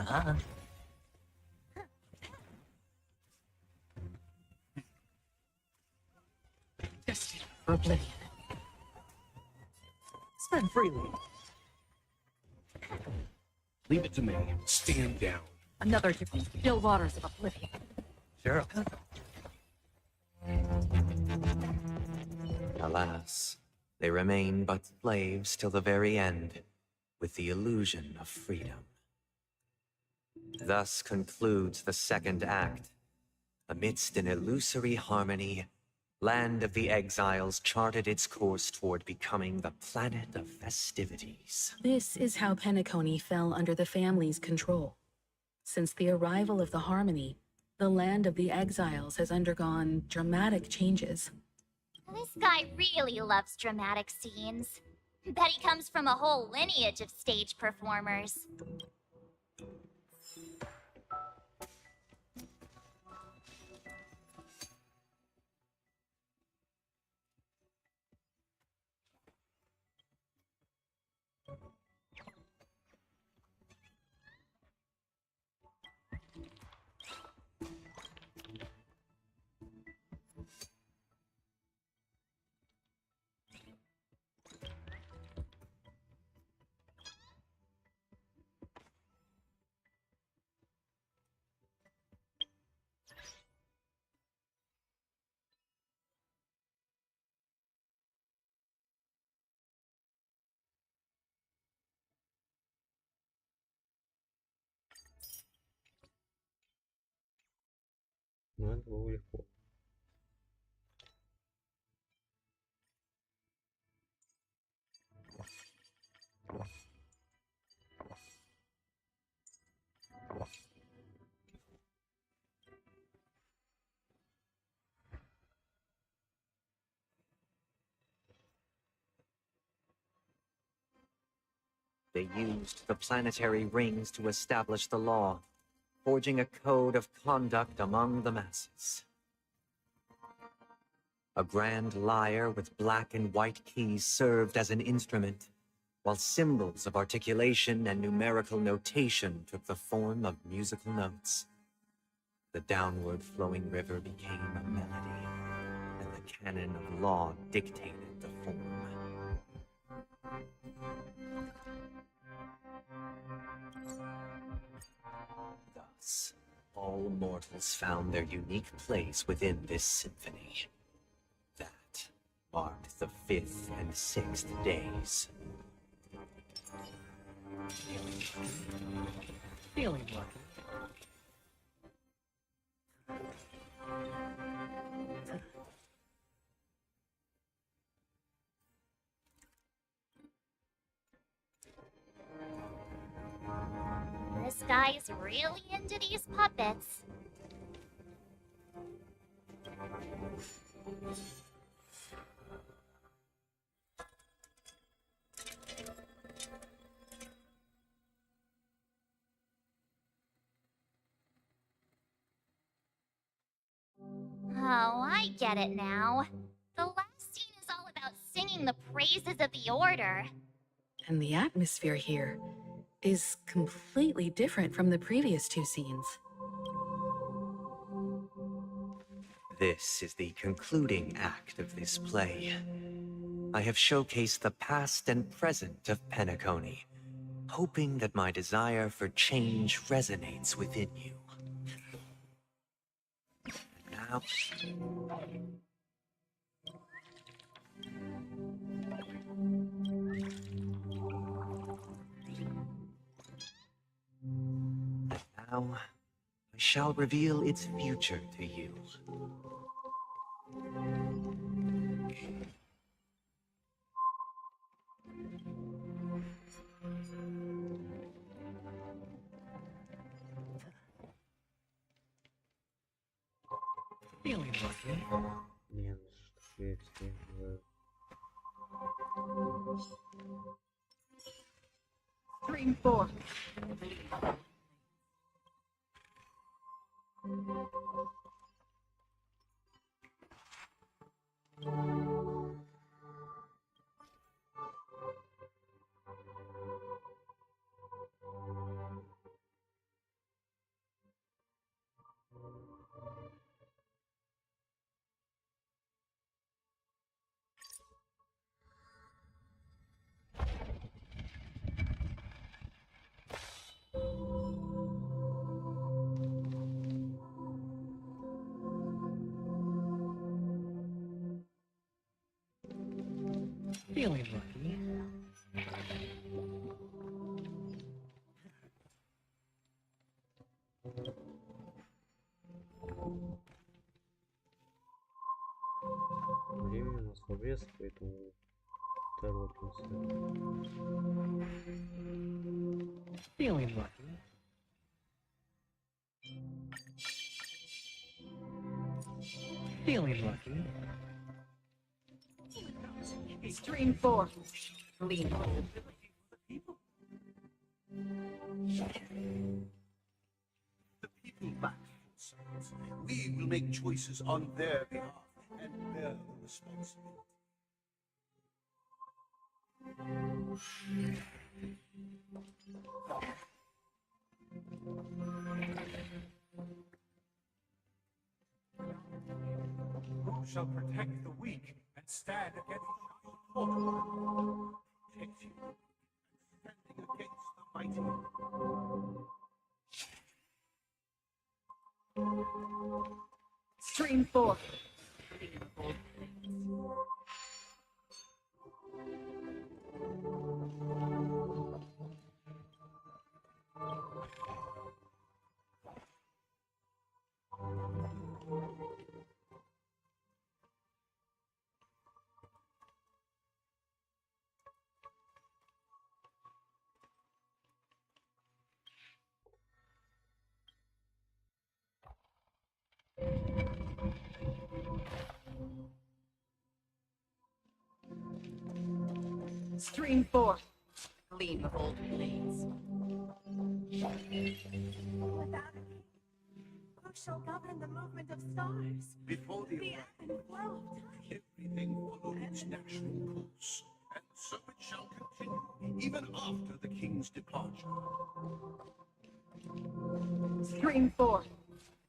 Destined for oblivion. Spend freely. Leave it to me. Stand down. Another different. Still waters of oblivion. Sure. Alas, they remain but slaves till the very end, with the illusion of freedom. Thus concludes the second act. Amidst an illusory harmony, Land of the Exiles charted its course toward becoming the planet of festivities. This is how Penaconii fell under the family's control. Since the arrival of the Harmony, the Land of the Exiles has undergone dramatic changes. This guy really loves dramatic scenes. Bet he comes from a whole lineage of stage performers. Но это было легко. They used the planetary rings to establish the law, forging a code of conduct among the masses. A grand lyre with black and white keys served as an instrument, while symbols of articulation and numerical notation took the form of musical notes. The downward flowing river became a melody, and the canon of law dictated the form. Thus, all mortals found their unique place within this symphony. That marked the 5th and 6th days. Feeling lucky. This guy's really into these puppets. Oh, I get it now. The last scene is all about singing the praises of the Order. And the atmosphere here is completely different from the previous two scenes. This is the concluding act of this play. I have showcased the past and present of Penaconii, hoping that my desire for change resonates within you. Now... Now, I shall reveal its future to you. Feeling lucky. Не, ну что я все делаю. 3-4. Feeling lucky. Времени у нас в обрез, поэтому торопимся. Feeling lucky. Feeling lucky. Stream 4. Lean. The people lack themselves. We will make choices on their behalf and bear the responsibility. Who shall protect the weak and stand against the strong? Protect you, standing against the mighty. Stream 4. Stream 4. Gleam of old blades. Without a king, who shall govern the movement of stars? Before the The ebb and flow of time. everything follows its natural course, and so it shall continue, even after the king's departure. Stream 4.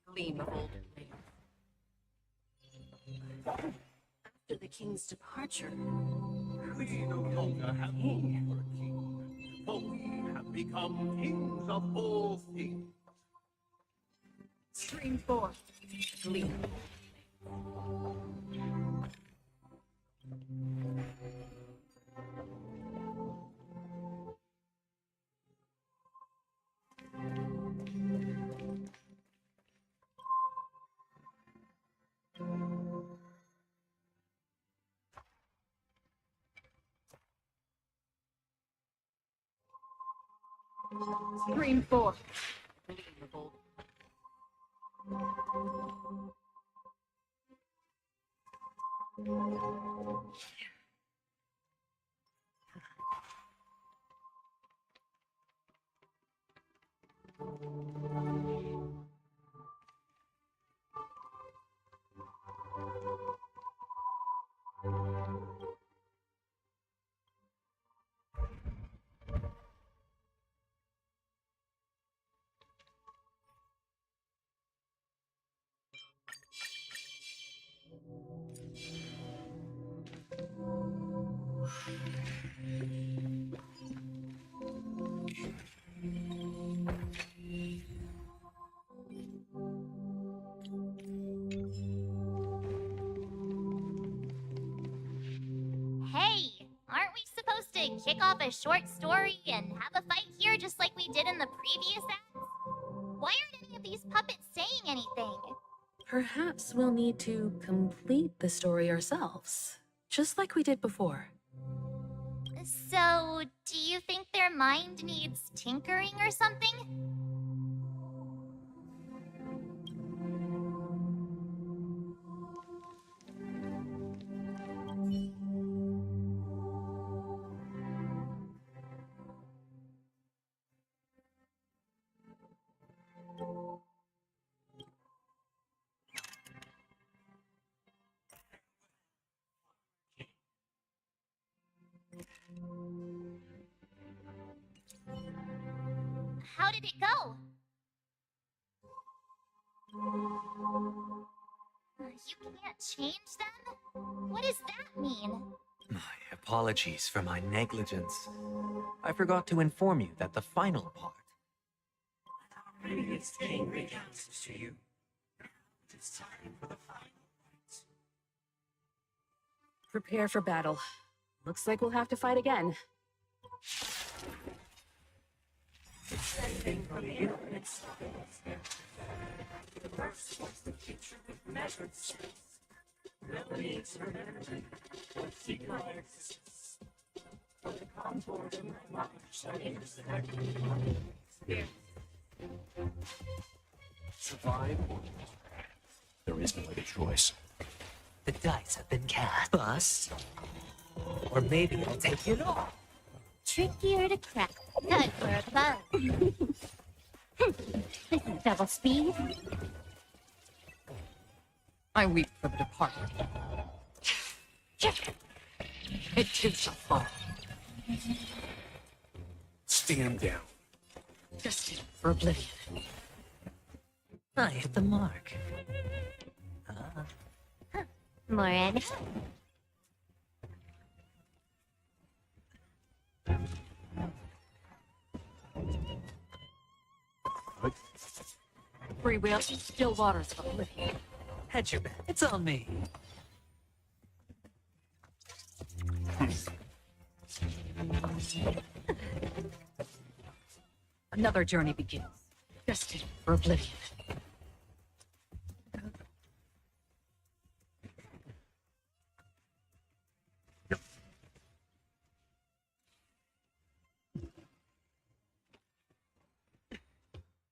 Gleam of old blades. After the king's departure, We no longer have need for a king, for we have become kings of all things. Stream 4. Gleam. Green 4. Hey, aren't we supposed to kick off a short story and have a fight here just like we did in the previous acts? Why aren't any of these puppets saying anything? Perhaps we'll need to complete the story ourselves, just like we did before. So, do you think their mind needs tinkering or something? How did it go? You can't change them? What does that mean? My apologies for my negligence. I forgot to inform you that the final part. It's getting great answers to you. It's time for the final fight. Prepare for battle. Looks like we'll have to fight again. Sending for the infinite styles. The first was the future with measured space. No need to remember what secret exists. For the contour of my mind shall intersect with my experience. Survive or there is no other choice. The dice have been cast. Bust. Or maybe I'll take it all. Trickier to crack. Good for a bow. This is double speed. I weep for the departed. It too shall fall. Stand down. Destined for oblivion. I hit the mark. Morin. Free will, still waters of oblivion. Hedge your bet. It's on me. Another journey begins. Destined for oblivion.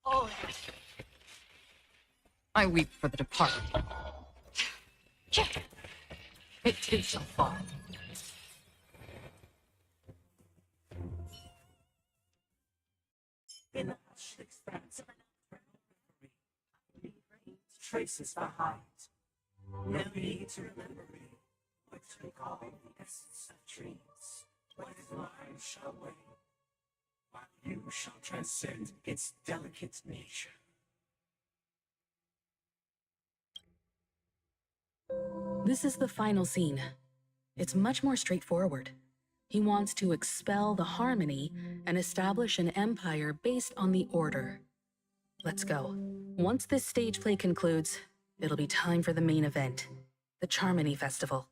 Oh. I weep for the departed. It too shall fall. In the hushed expanse of an reverie, leave rains, traces behind. No need to remember me. What we call the essence of dreams. What is mine shall wane, while you shall transcend its delicate nature. This is the final scene. It's much more straightforward. He wants to expel the harmony and establish an empire based on the order. Let's go. Once this stage play concludes, it'll be time for the main event, the Charmony Festival.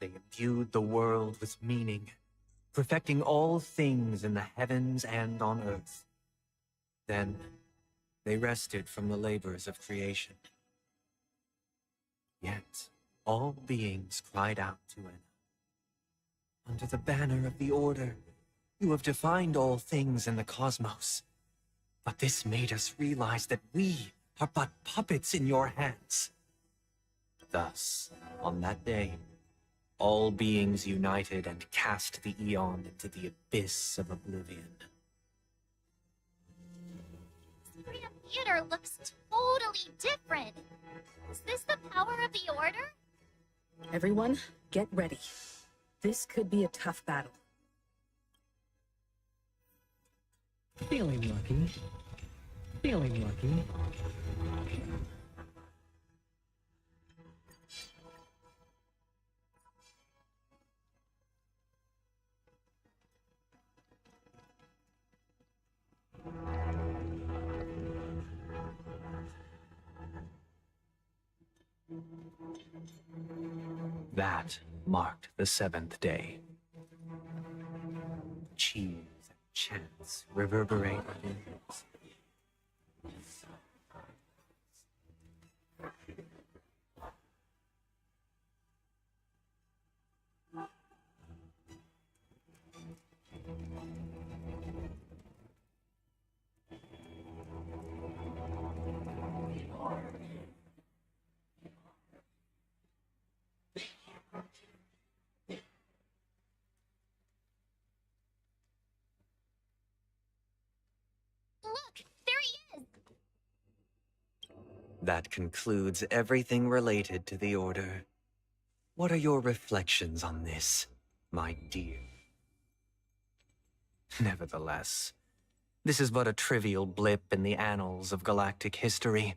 they imbued the world with meaning, perfecting all things in the heavens and on earth. Then, they rested from the labors of creation. Yet, all beings cried out to Enna. Under the banner of the Order, you have defined all things in the cosmos. But this made us realize that we are but puppets in your hands. Thus, on that day, all beings united and cast the Eon into the abyss of oblivion. Square Theater looks totally different. Is this the power of the Order? Everyone, get ready. This could be a tough battle. Feeling lucky. Feeling lucky. That marked the 7th day. Cheers and chants reverberated in hills. Look, there he is! That concludes everything related to the Order. What are your reflections on this, my dear? Nevertheless, this is but a trivial blip in the annals of galactic history.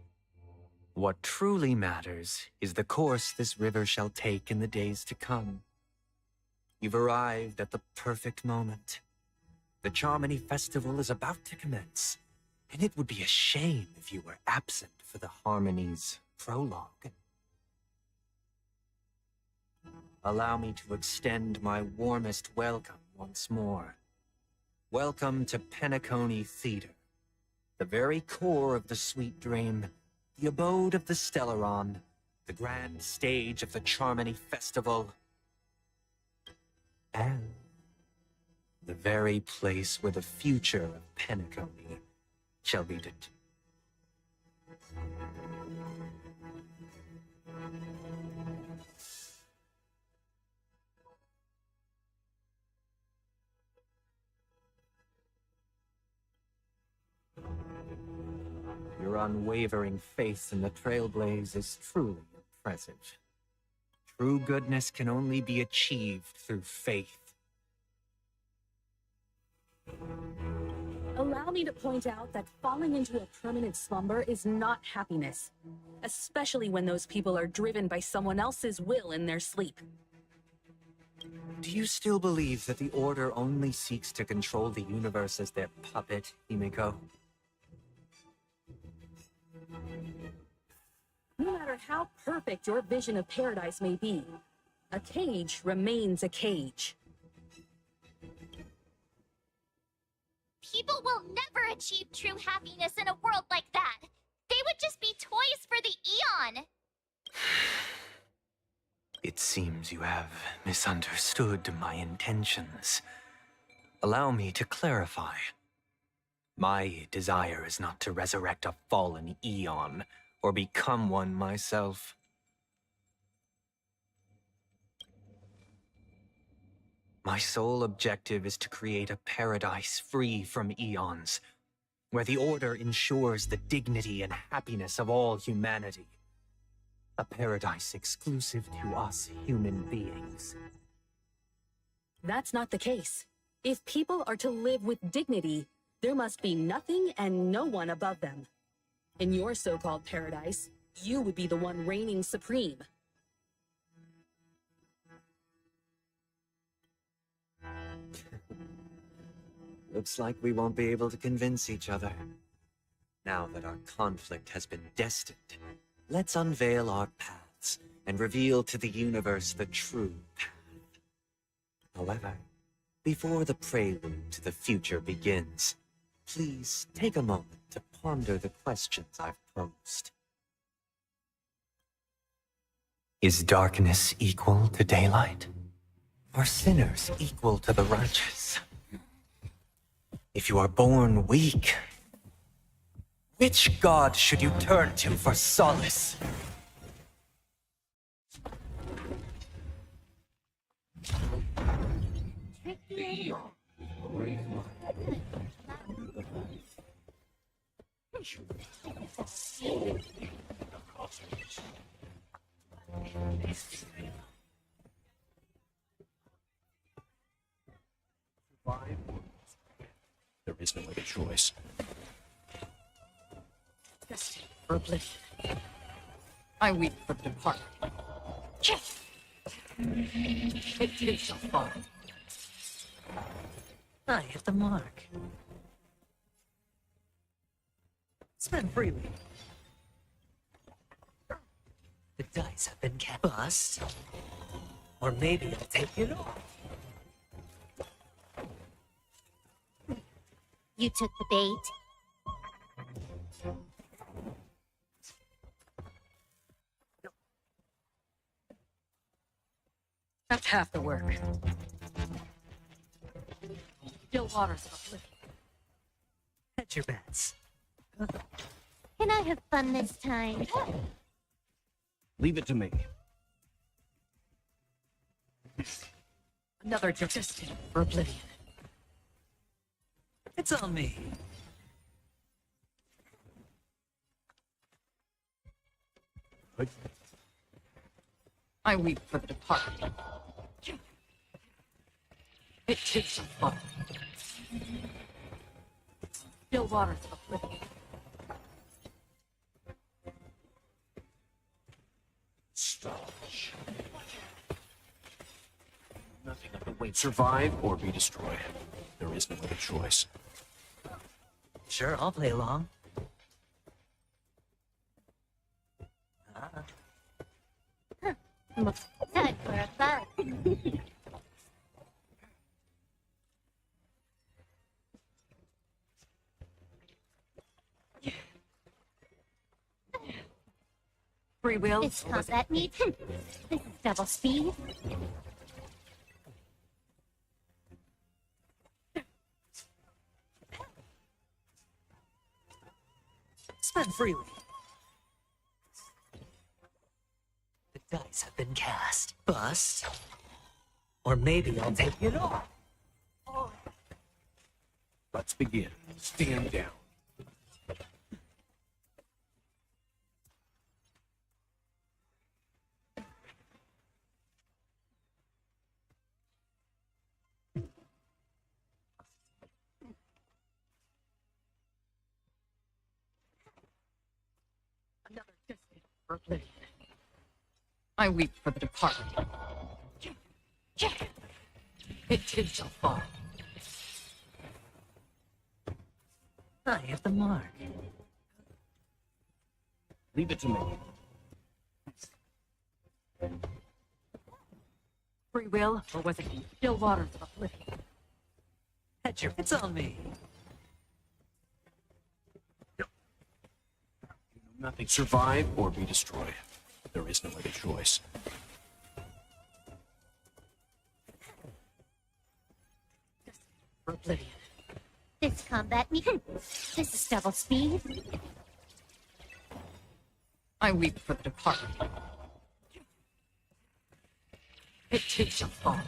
What truly matters is the course this river shall take in the days to come. You've arrived at the perfect moment. The Charmony Festival is about to commence, and it would be a shame if you were absent for the Harmony's prologue. Allow me to extend my warmest welcome once more. Welcome to Penaconii Theater, the very core of the Sweet Dream, the abode of the Stellaron, the grand stage of the Charmony Festival, and the very place where the future of Penaconii shall be determined. Your unwavering faith in the Trailblaze is truly impressive. True goodness can only be achieved through faith. Allow me to point out that falling into a permanent slumber is not happiness, especially when those people are driven by someone else's will in their sleep. Do you still believe that the Order only seeks to control the universe as their puppet, Himiko? No matter how perfect your vision of paradise may be, a cage remains a cage. People will never achieve true happiness in a world like that. They would just be toys for the Eon. It seems you have misunderstood my intentions. Allow me to clarify. My desire is not to resurrect a fallen Eon, or become one myself. My sole objective is to create a paradise free from Eons, where the Order ensures the dignity and happiness of all humanity. A paradise exclusive to us human beings. That's not the case. If people are to live with dignity, there must be nothing and no one above them. In your so-called paradise, you would be the one reigning supreme. Looks like we won't be able to convince each other. Now that our conflict has been destined, let's unveil our paths and reveal to the universe the true path. However, before the prelude to the future begins, please take a moment to ponder the questions I've posed. Is darkness equal to daylight? Are sinners equal to the righteous? If you are born weak, which god should you turn to for solace? There is no other choice. Destined for oblivion. I weep for the departed. It too shall fall. I hit the mark. Spend freely. The dice have been cast. Bust. Or maybe I'll take it off. You took the bait. That's half the work. Still waters of oblivion. Hedge your bets. Can I have fun this time? Leave it to me. Another destined for oblivion. It's on me. I weep for the departed. It too shall fall. Still waters of oblivion. Nothing of the weight. Survive or be destroyed. There is no other choice. Sure, I'll play along. Time for a fun. Free will. This combat meet. This is double speed. Spend freely. The dice have been cast. Bust. Or maybe I'll take it off. Let's begin. Stand down. Another distant for oblivion. I weep for the departed. It too shall fall. I hit the mark. Leave it to me. Free will, or was it still waters of oblivion? Hedge your bets on me. Nothing. Survive or be destroyed. There is no other choice. For oblivion. This combat meet. This is double speed. I weep for the departed. It too shall fall.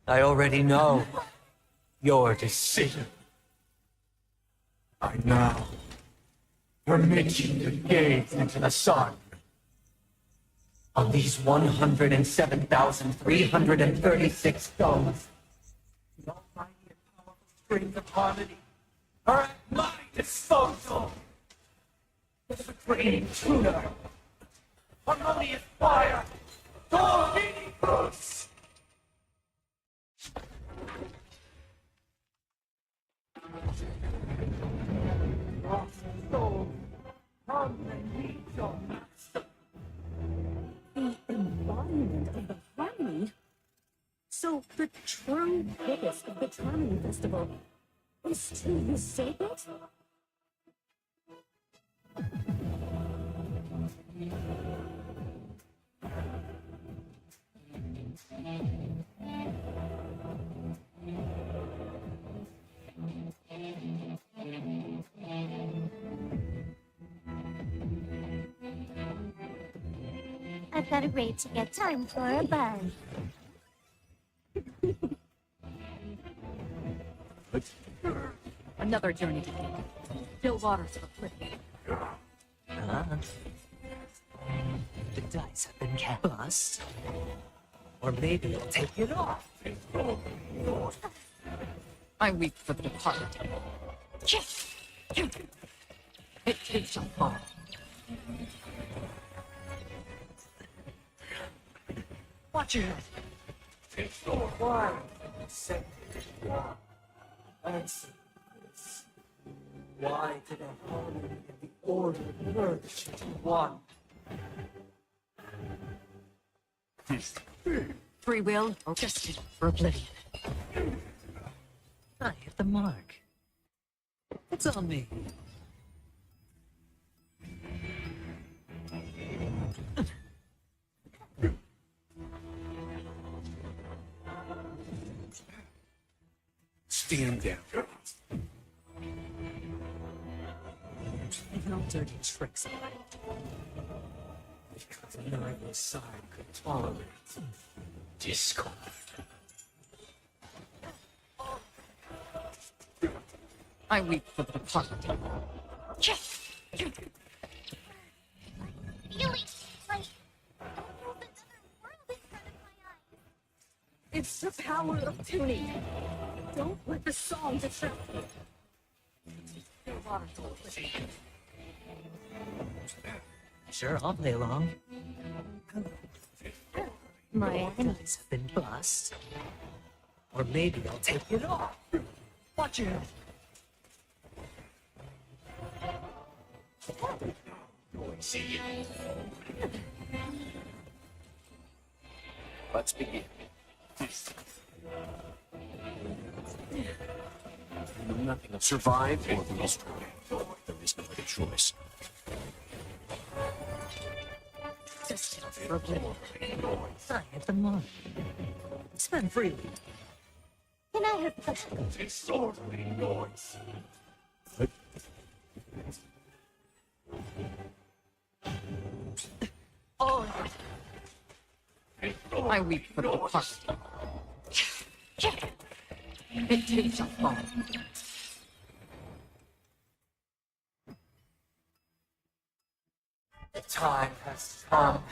I already know your decision. I now permit you to gaze into the sun. On these 107,336 stones, The almighty and powerful strings of harmony are at my disposal. The supreme tuner, harmonious fire, Dorminibus. Lost soul, come and meet your master. So the true purpose of the Charming Festival is to usurp it? I've got a raid to get time for a buzz. Another journey to take. Still waters for Flip. The dice have been cast. Or maybe I'll take it off. I weep for the departed. It takes a fall. Watch it. Why? Say answer this. Why did a harmony and the order merge into one? Free will or destined for oblivion. I hit the mark. It's on me. Stand down. No dirty tricks. Because neither side could tolerate discord. I weep for the departed. Feeling like another world in front of my eyes. It's the power of tuning. Don't let the song distract you. Still waters for Flip. Sure, I'll play along. My Dice have been bust. Or maybe I'll take it off. Watch it. See you. Let's begin. You know nothing of survive or be destroyed. There is no other choice. destined for oblivion. I hit the mark. Spend freely. Can I have the Disorderly noise. Oh, I weep for the departed. It takes a fall. The time has come.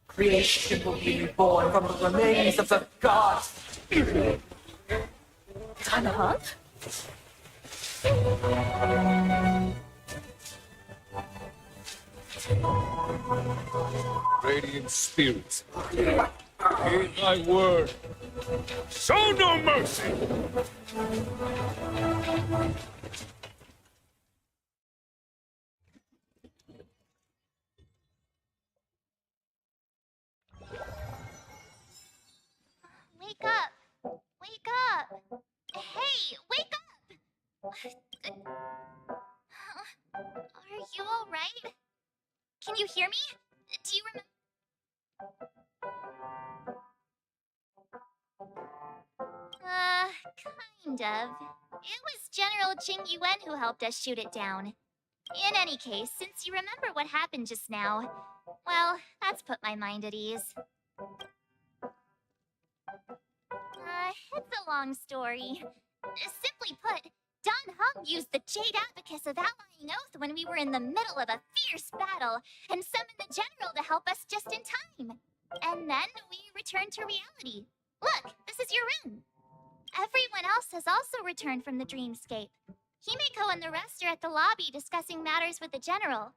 Creation will be reborn from the remains of the gods. Time to hug? Radiant spirits, hear thy word. Show no mercy! Wake up! Wake up! Hey, wake up! Are you all right? Can you hear me? Do you remember? Kind of. It was General Jing Yuan who helped us shoot it down. In any case, since you remember what happened just now, well, that's put my mind at ease. It's a long story. Simply put, Don Hung used the Jade Abacus of Outlying Oath when we were in the middle of a fierce battle and summoned the general to help us just in time. And then we returned to reality. Look, this is your room. Everyone else has also returned from the dreamscape. Himeko and the rest are at the lobby discussing matters with the general.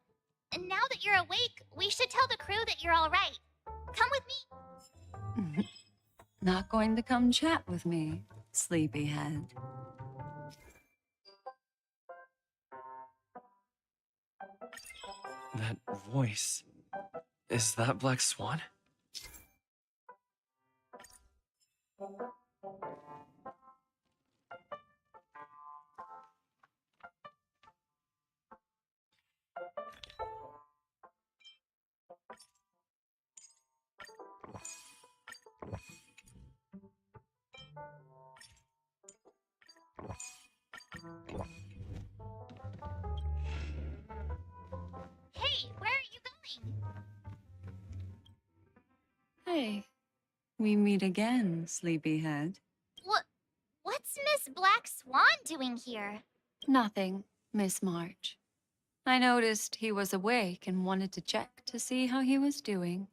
And now that you're awake, we should tell the crew that you're all right. Come with me. Not going to come chat with me, sleepyhead. That voice. Is that Black Swan? Hey, where are you going? Hey, we meet again, sleepyhead. What's Miss Black Swan doing here? Nothing, Miss March. I noticed he was awake and wanted to check to see how he was doing.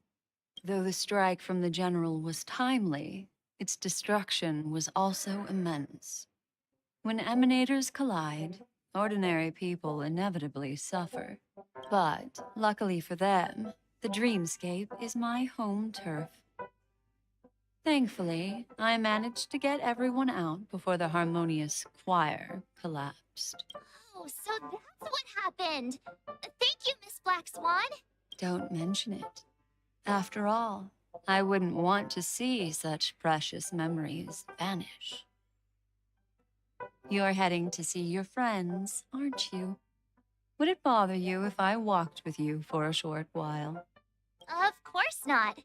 Though the strike from the General was timely, its destruction was also immense. When emanators collide, ordinary people inevitably suffer. But, luckily for them, the dreamscape is my home turf. Thankfully, I managed to get everyone out before the harmonious choir collapsed. Oh, so that's what happened. Thank you, Miss Black Swan. Don't mention it. After all, I wouldn't want to see such precious memories vanish. You're heading to see your friends, aren't you? Would it bother you if I walked with you for a short while? Of course not.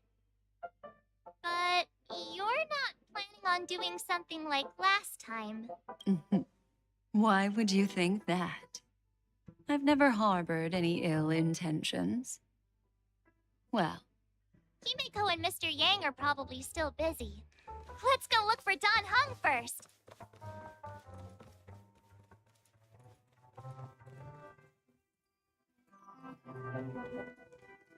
But you're not planning on doing something like last time. Why would you think that? I've never harbored any ill intentions. Well, Himeko and Mr. Yang are probably still busy. Let's go look for Don Hung first.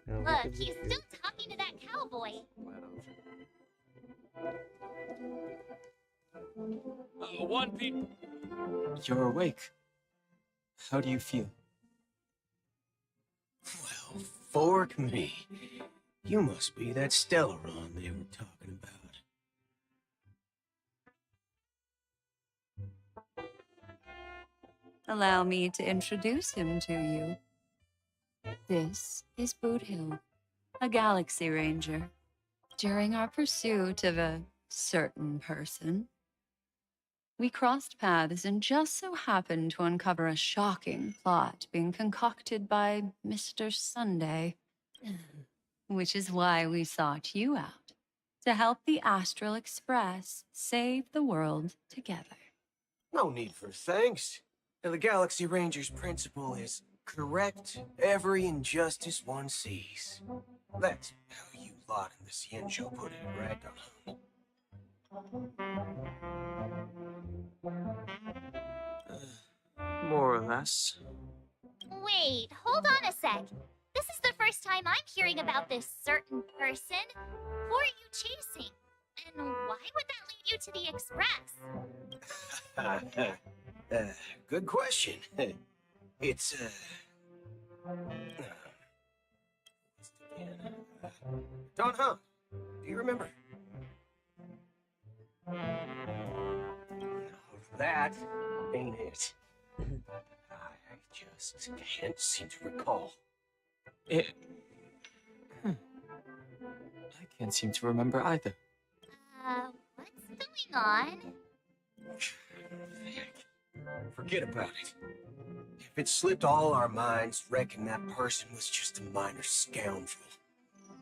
Look, he's still talking to that cowboy. One P. You're awake. How do you feel? Well, fork me. You must be that Stellaron they were talking about. allow me to introduce him to you. This is Boot Hill, a Galaxy Ranger. During our pursuit of a certain person, we crossed paths and just so happened to uncover a shocking plot being concocted by Mr. Sunday. Which is why we sought you out, to help the Astral Express save the world together. No need for thanks. The Galaxy Ranger's principle is correct every injustice one sees. That's how you lot in the Ciencio put it, right, More or less. Wait, hold on a sec. This is the first time I'm hearing about this certain person. Who are you chasing? And why would that lead you to the Express? Good question. It's, Don Hung, do you remember? No, that ain't it. I just can't seem to recall. I can't seem to remember either. What's going on? Forget about it. If it slipped all our minds, reckon that person was just a minor scoundrel.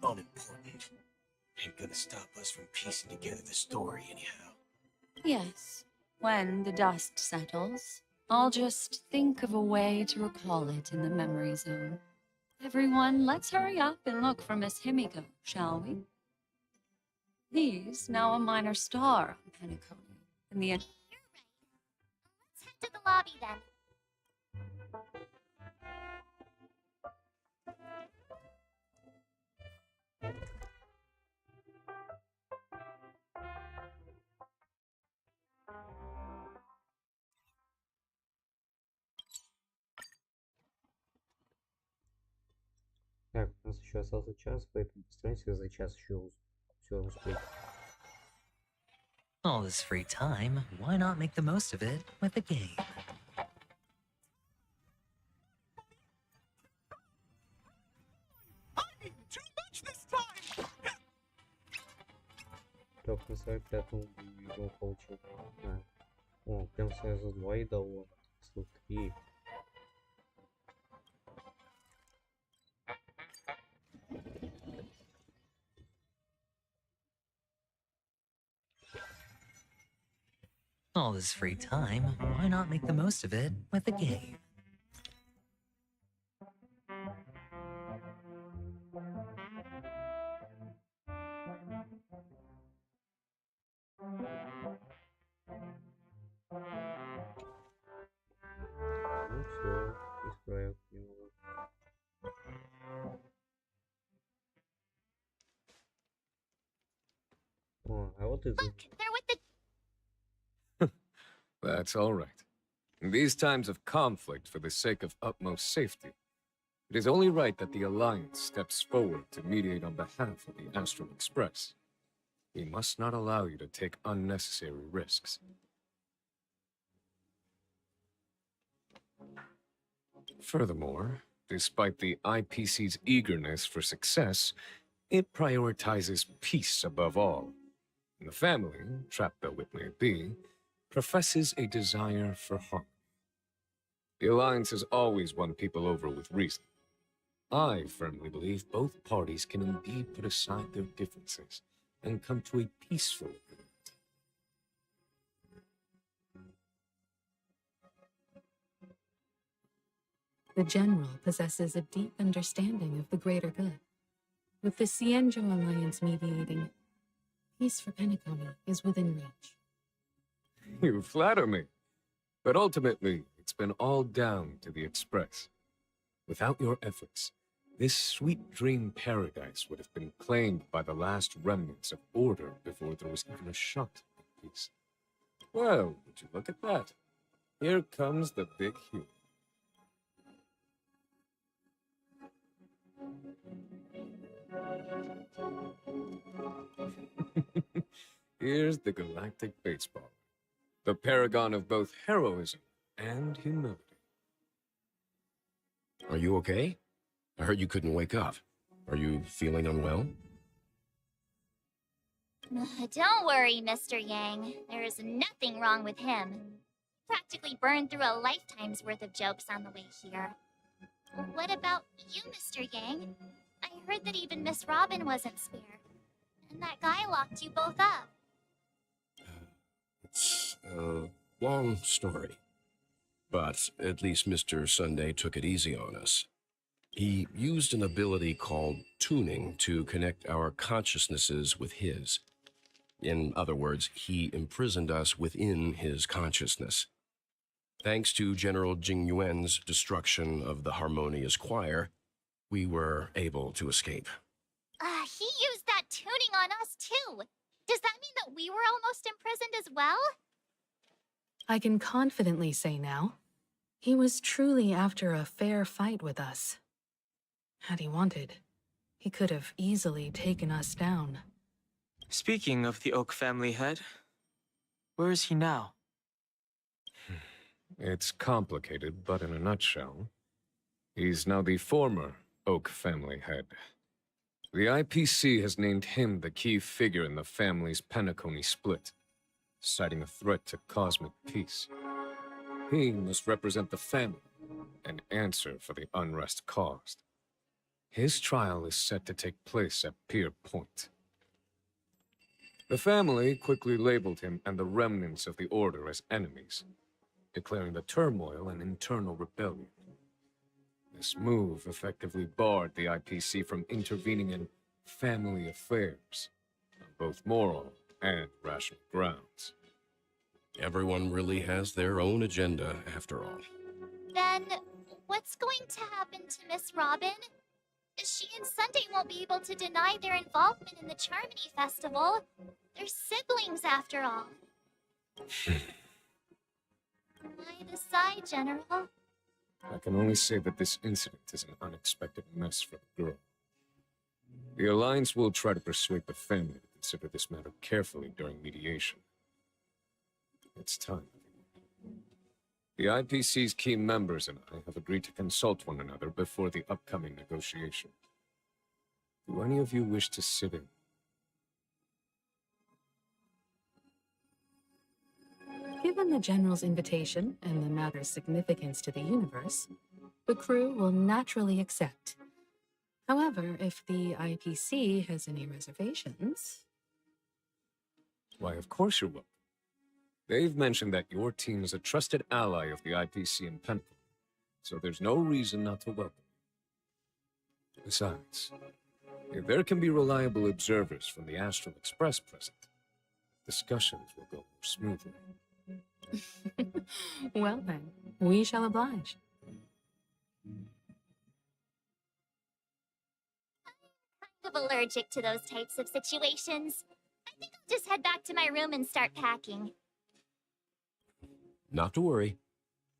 Unimportant. Ain't gonna stop us from piecing together the story anyhow. Yes, when the dust settles, I'll just think of a way to recall it in the memory zone. Everyone, let's hurry up and look for Miss Himiko, shall we? He's now a minor star on Peniconia. In the You're right. Let's head to the lobby then. Так, у нас еще остался час, поэтому постараемся за час еще все успеть. All this free time, why not make the most of it with a game? I'm eating too much this time! Как на 45-м его получил. А. О, прям сразу 2 и дало. 103. All this free time, why not make the most of it with a game? Ну все, исправил немного. О, а вот это. They're with the That's all right. In these times of conflict for the sake of utmost safety, it is only right that the Alliance steps forward to mediate on behalf of the Astral Express. We must not allow you to take unnecessary risks. Furthermore, despite the IPC's eagerness for success, it prioritizes peace above all. And the family, trapped though it may be, professes a desire for harmony. The Alliance has always won people over with reason. I firmly believe both parties can indeed put aside their differences and come to a peaceful agreement. The General possesses a deep understanding of the greater good. With the Cienjo Alliance mediating, peace for Peniconia is within reach. You flatter me. But ultimately, it's been all down to the Express. Without your efforts, this sweet dream paradise would have been claimed by the last remnants of order before there was even a shot at peace. Well, would you look at that? Here comes the big hero. Here's the Galactic Baseball. The paragon of both heroism and humility. Are you okay? I heard you couldn't wake up. Are you feeling unwell? Don't worry, Mr. Yang. There is nothing wrong with him. Practically burned through a lifetime's worth of jokes on the way here. What about you, Mr. Yang? I heard that even Miss Robin wasn't spared. And that guy locked you both up. It's a long story. But at least Mr. Sunday took it easy on us. He used an ability called tuning to connect our consciousnesses with his. In other words, he imprisoned us within his consciousness. Thanks to General Jing Yuan's destruction of the Harmonious Choir, we were able to escape. He used that tuning on us too. Does that mean that we were almost imprisoned as well? I can confidently say now, he was truly after a fair fight with us. Had he wanted, he could have easily taken us down. Speaking of the Oak family head, where is he now? It's complicated, but in a nutshell, he's now the former Oak family head. The IPC has named him the key figure in the family's Peniconie split, citing a threat to cosmic peace. He must represent the family and answer for the unrest caused. His trial is set to take place at Pier Point. The family quickly labeled him and the remnants of the Order as enemies, declaring the turmoil an internal rebellion. This move effectively barred the IPC from intervening in family affairs, on both moral and rational grounds. Everyone really has their own agenda, after all. Then, what's going to happen to Miss Robin? She and Sunday won't be able to deny their involvement in the Charmony Festival. They're siblings, after all. Why decide, General? I can only say that this incident is an unexpected mess for the girl. The Alliance will try to persuade the family to consider this matter carefully during mediation. It's time. The IPC's key members and I have agreed to consult one another before the upcoming negotiation. Do any of you wish to sit in? Given the General's invitation and the matter's significance to the universe, the crew will naturally accept. However, if the IPC has any reservations... Why, of course you're welcome. They've mentioned that your team is a trusted ally of the IPC in Pentacle, so there's no reason not to welcome you. Besides, if there can be reliable observers from the Astral Express present, discussions will go more smoothly. Well then, we shall oblige. Kind of allergic to those types of situations. I think I'll just head back to my room and start packing. Not to worry.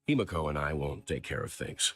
Himiko and I won't take care of things.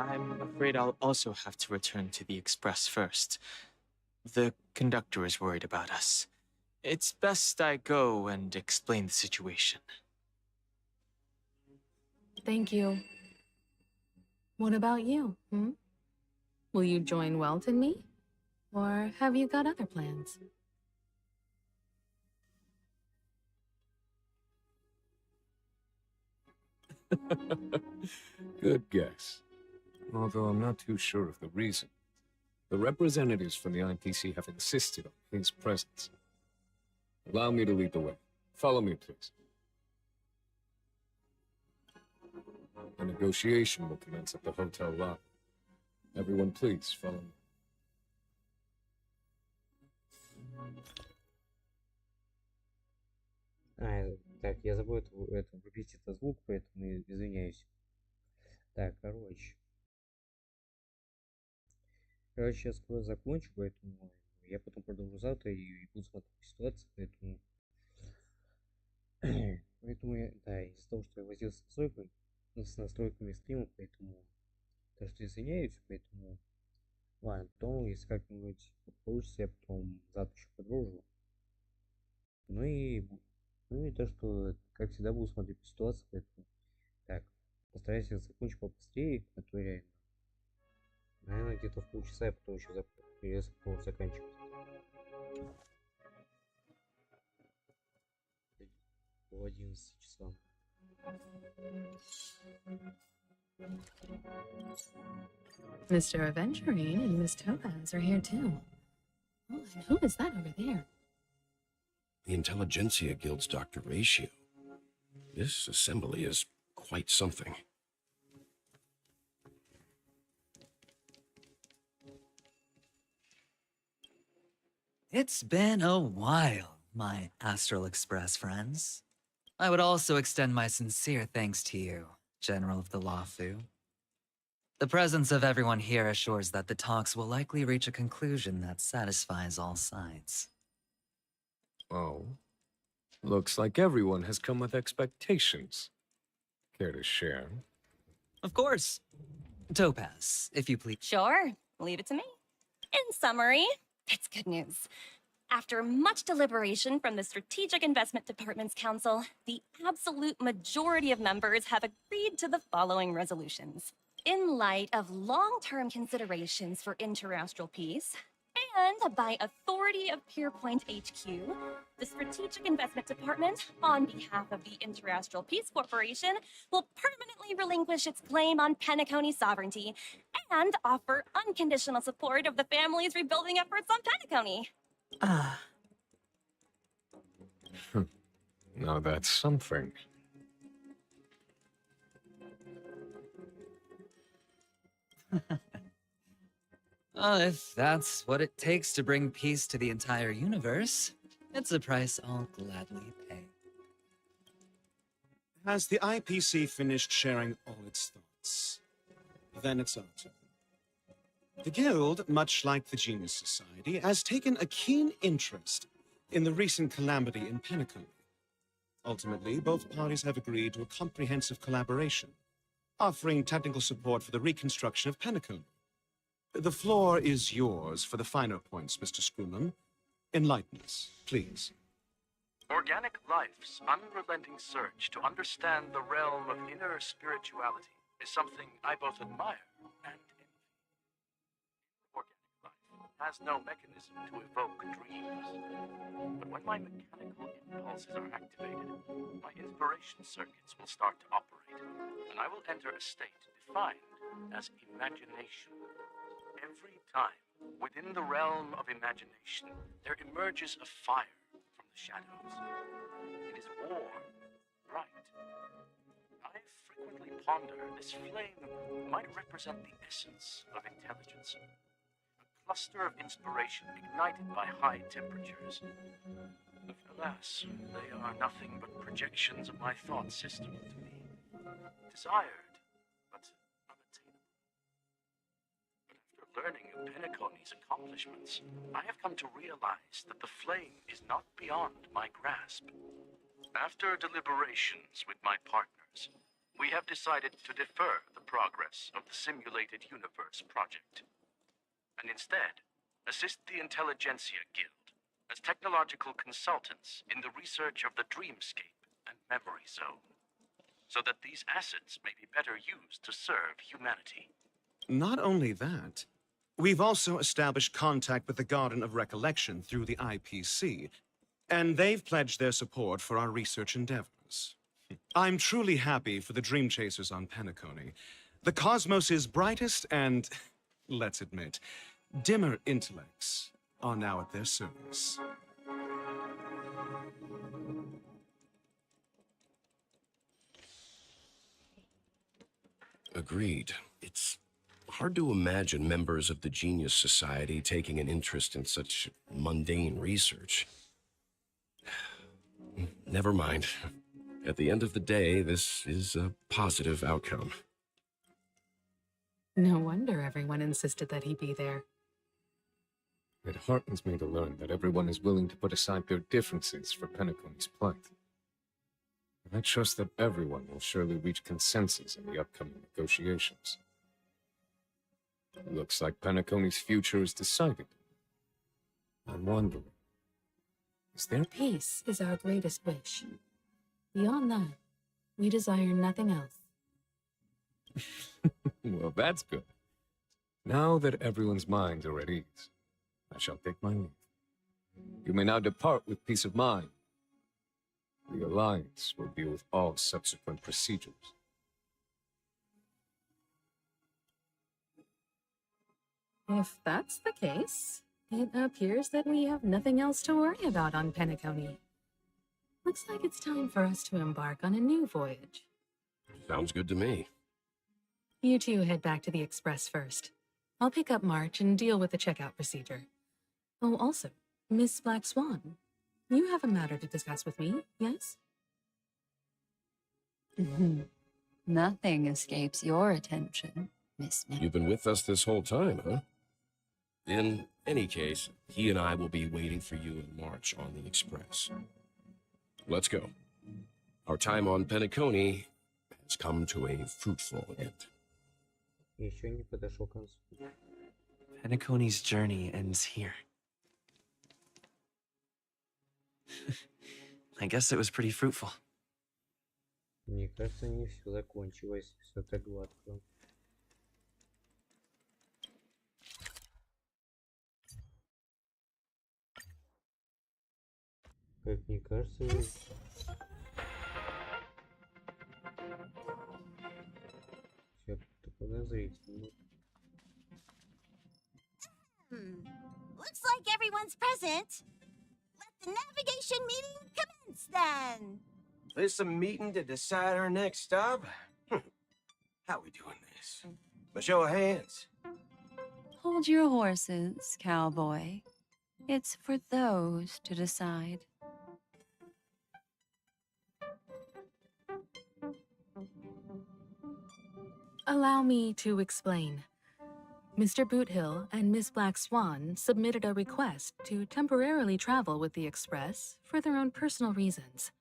I'm afraid I'll also have to return to the express first. The conductor is worried about us. It's best I go and explain the situation. Thank you. What about you, hmm? Will you join Welt and me? Or have you got other plans? Good guess. Although I'm not too sure of the reason. The representatives from the IPC have insisted on his presence. Allow me to lead the way. Follow me, please. The negotiation will commence at the hotel lobby. Everyone, please, follow me. Так, я забыл это врубить этот звук, поэтому извиняюсь. Так, короче, сейчас скоро закончу, поэтому я потом продолжу завтра и буду смотреть ситуацию, поэтому да, из-за того, что я возился с настройками стрима, поэтому так что извиняюсь, поэтому ладно, потом, если как-нибудь получится, я потом завтра еще продолжу. Ну и то, что, как всегда, буду смотреть по ситуации, поэтому так, постараюсь закончить побыстрее, а то реально, наверное, где-то в полчаса я потом еще придется заканчивать. В 11 часам. Mr. Aventurine and Miss Topaz are here too. Oh, and who is that over there? The Intelligentsia Guild's Dr. Ratio. This assembly is quite something. It's been a while, my Astral Express friends. I would also extend my sincere thanks to you, General of the Lawfu. The presence of everyone here assures that the talks will likely reach a conclusion that satisfies all sides. Oh. Looks like everyone has come with expectations. Care to share? Of course. Topaz, if you please. Sure, leave it to me. In summary, it's good news. After much deliberation from the Strategic Investment Department's Council, the absolute majority of members have agreed to the following resolutions. In light of long-term considerations for interastral peace, and by authority of Pierpoint HQ, the Strategic Investment Department, on behalf of the Interastral Peace Corporation, will permanently relinquish its claim on Penicone's sovereignty and offer unconditional support of the family's rebuilding efforts on Peniconie. Now that's something. If that's what it takes to bring peace to the entire universe, it's a price I'll gladly pay. Has the IPC finished sharing all its thoughts? Then it's our turn. The Guild, much like the Genius Society, has taken a keen interest in the recent calamity in Peniconie. Ultimately, both parties have agreed to a comprehensive collaboration, offering technical support for the reconstruction of Peniconie. The floor is yours for the finer points, Mr. Screwman. Enlighten us, please. Organic life's unrelenting search to understand the realm of inner spirituality is something I both admire and envy. Organic life has no mechanism to evoke dreams, but when my mechanical impulses are activated, my inspiration circuits will start to operate, and I will enter a state defined as imagination. Every time, within the realm of imagination, there emerges a fire from the shadows. It is warm, bright. I frequently ponder this flame might represent the essence of intelligence. A cluster of inspiration ignited by high temperatures. Alas, they are nothing but projections of my thought system to me. Desired, but unattainable. Learning of Penaconie's accomplishments, I have come to realize that the flame is not beyond my grasp. After deliberations with my partners, we have decided to defer the progress of the Simulated Universe project, and instead assist the Intelligentsia Guild as technological consultants in the research of the Dreamscape and Memory Zone, so that these assets may be better used to serve humanity. Not only that, we've also established contact with the Garden of Recollection through the IPC, and they've pledged their support for our research endeavors. I'm truly happy for the Dream Chasers on Peniconii. The cosmos' brightest and, let's admit, dimmer intellects are now at their service. Agreed. It's hard to imagine members of the Genius Society taking an interest in such mundane research. Never mind. At the end of the day, this is a positive outcome. No wonder everyone insisted that he be there. It heartens me to learn that everyone is willing to put aside their differences for Penaconi's plight. And I trust that everyone will surely reach consensus in the upcoming negotiations. Looks like Penaconi's future is decided. I'm wondering, is there... Peace is our greatest wish. Beyond that, we desire nothing else. Well, that's good. Now that everyone's minds are at ease, I shall take my leave. You may now depart with peace of mind. The Alliance will deal with all subsequent procedures. If that's the case, it appears that we have nothing else to worry about on Peniconii. Looks like it's time for us to embark on a new voyage. Sounds good to me. You two head back to the Express first. I'll pick up March and deal with the checkout procedure. Oh, also, Miss Black Swan, you have a matter to discuss with me, yes? Nothing escapes your attention, Miss Nick. You've been with us this whole time, huh? In any case, he and I will be waiting for you in March on the Express. Let's go. Our time on Peniconii has come to a fruitful end. Еще не подошел к концу. Penaconi's journey ends here. I guess it was pretty fruitful. Мне кажется, не все закончилось, все так гладко. Как мне кажется, все подозрительно. Looks like everyone's present. Let the navigation meeting commence then. This a meeting to decide our next stop? How we doing this? By show of hands. Hold your horses, cowboy. It's for those to decide. Allow me to explain. Mr. Boothill and Miss Black Swan submitted a request to temporarily travel with the Express for their own personal reasons.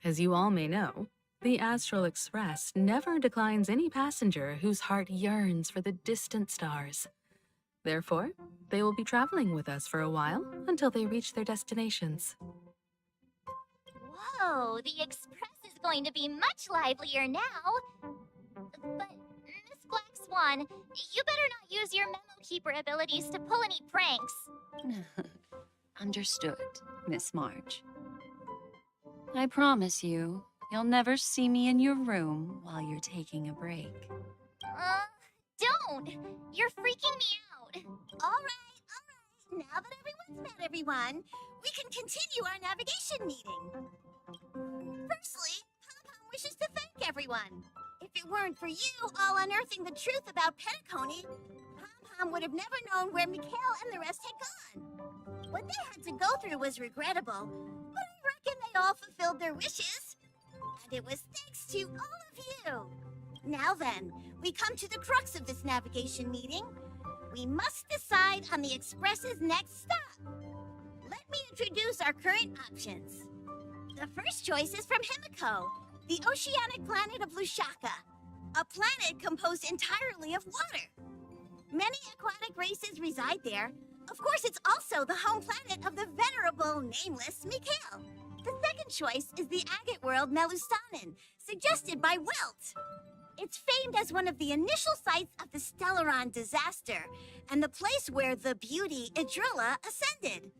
As you all may know, the Astral Express never declines any passenger whose heart yearns for the distant stars. Therefore, they will be traveling with us for a while until they reach their destinations. Whoa, the Express is going to be much livelier now. But, Miss Black Swan, you better not use your memo keeper abilities to pull any pranks. Understood, Miss March. I promise you, you'll never see me in your room while you're taking a break. Don't! You're freaking me out. All right. Now that everyone's met everyone, we can continue our navigation meeting. Firstly, Pom-Pom wishes to thank everyone. If it weren't for you all unearthing the truth about Peniconii, Pom-Pom would have never known where Mikhail and the rest had gone. What they had to go through was regrettable, but I reckon they all fulfilled their wishes. And it was thanks to all of you. Now then, we come to the crux of this navigation meeting. We must decide on the Express's next stop. Let me introduce our current options. The first choice is from Himiko, the oceanic planet of Lushaka, a planet composed entirely of water. Many aquatic races reside there. Of course, it's also the home planet of the venerable, nameless Mikhail. The second choice is the agate world Melustanen, suggested by Welt. It's famed as one of the initial sites of the Stellaron disaster, and the place where the beauty Idrilla ascended.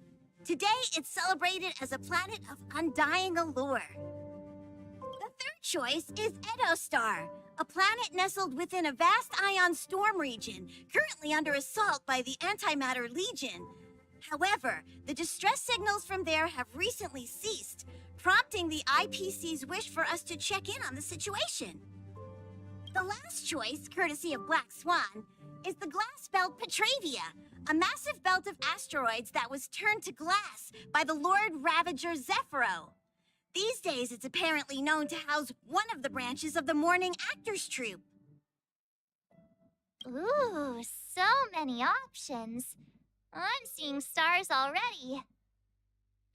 Today, it's celebrated as a planet of undying allure. The third choice is Edostar, a planet nestled within a vast ion storm region, currently under assault by the Antimatter Legion. However, the distress signals from there have recently ceased, prompting the IPC's wish for us to check in on the situation. The last choice, courtesy of Black Swan, is the glass belt Petravia, a massive belt of asteroids that was turned to glass by the Lord Ravager Zephyro. These days, it's apparently known to house one of the branches of the Morning Actors Troupe. Ooh, so many options. I'm seeing stars already.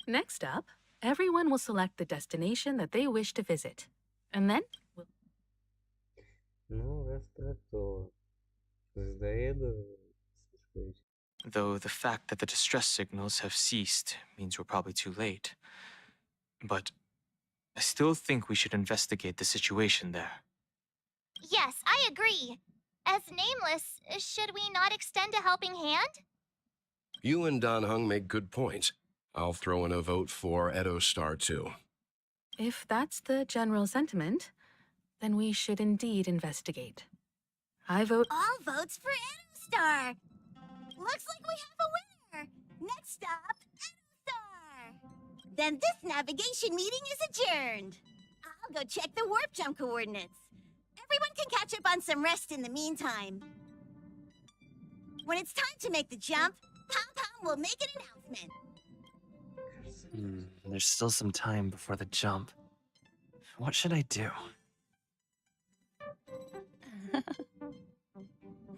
Next up, everyone will select the destination that they wish to visit. And then we'll... Ну, раз так, то до этого, Though the fact that the distress signals have ceased means we're probably too late. But I still think we should investigate the situation there. Yes, I agree. As Nameless, should we not extend a helping hand? You and Don Hung make good points. I'll throw in a vote for Edostar too. If that's the general sentiment, then we should indeed investigate. I vote... All votes for Edostar! Looks like we have a winner! Next stop, Edostar! Then this navigation meeting is adjourned. I'll go check the warp jump coordinates. Everyone can catch up on some rest in the meantime. When it's time to make the jump, Pom-Pom will make an announcement. There's still some time before the jump. What should I do?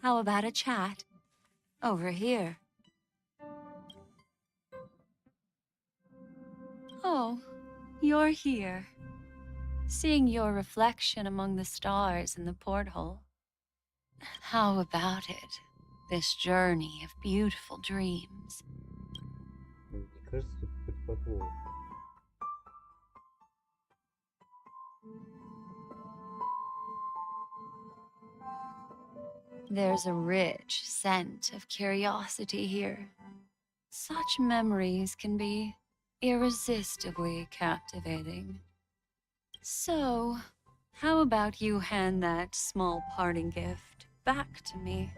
How about a chat? Over here. Oh, you're here. Seeing your reflection among the stars in the porthole. How about it? This journey of beautiful dreams. мне кажется, тут подвох. There's a rich scent of curiosity here. Such memories can be irresistibly captivating. So, how about you hand that small parting gift back to me?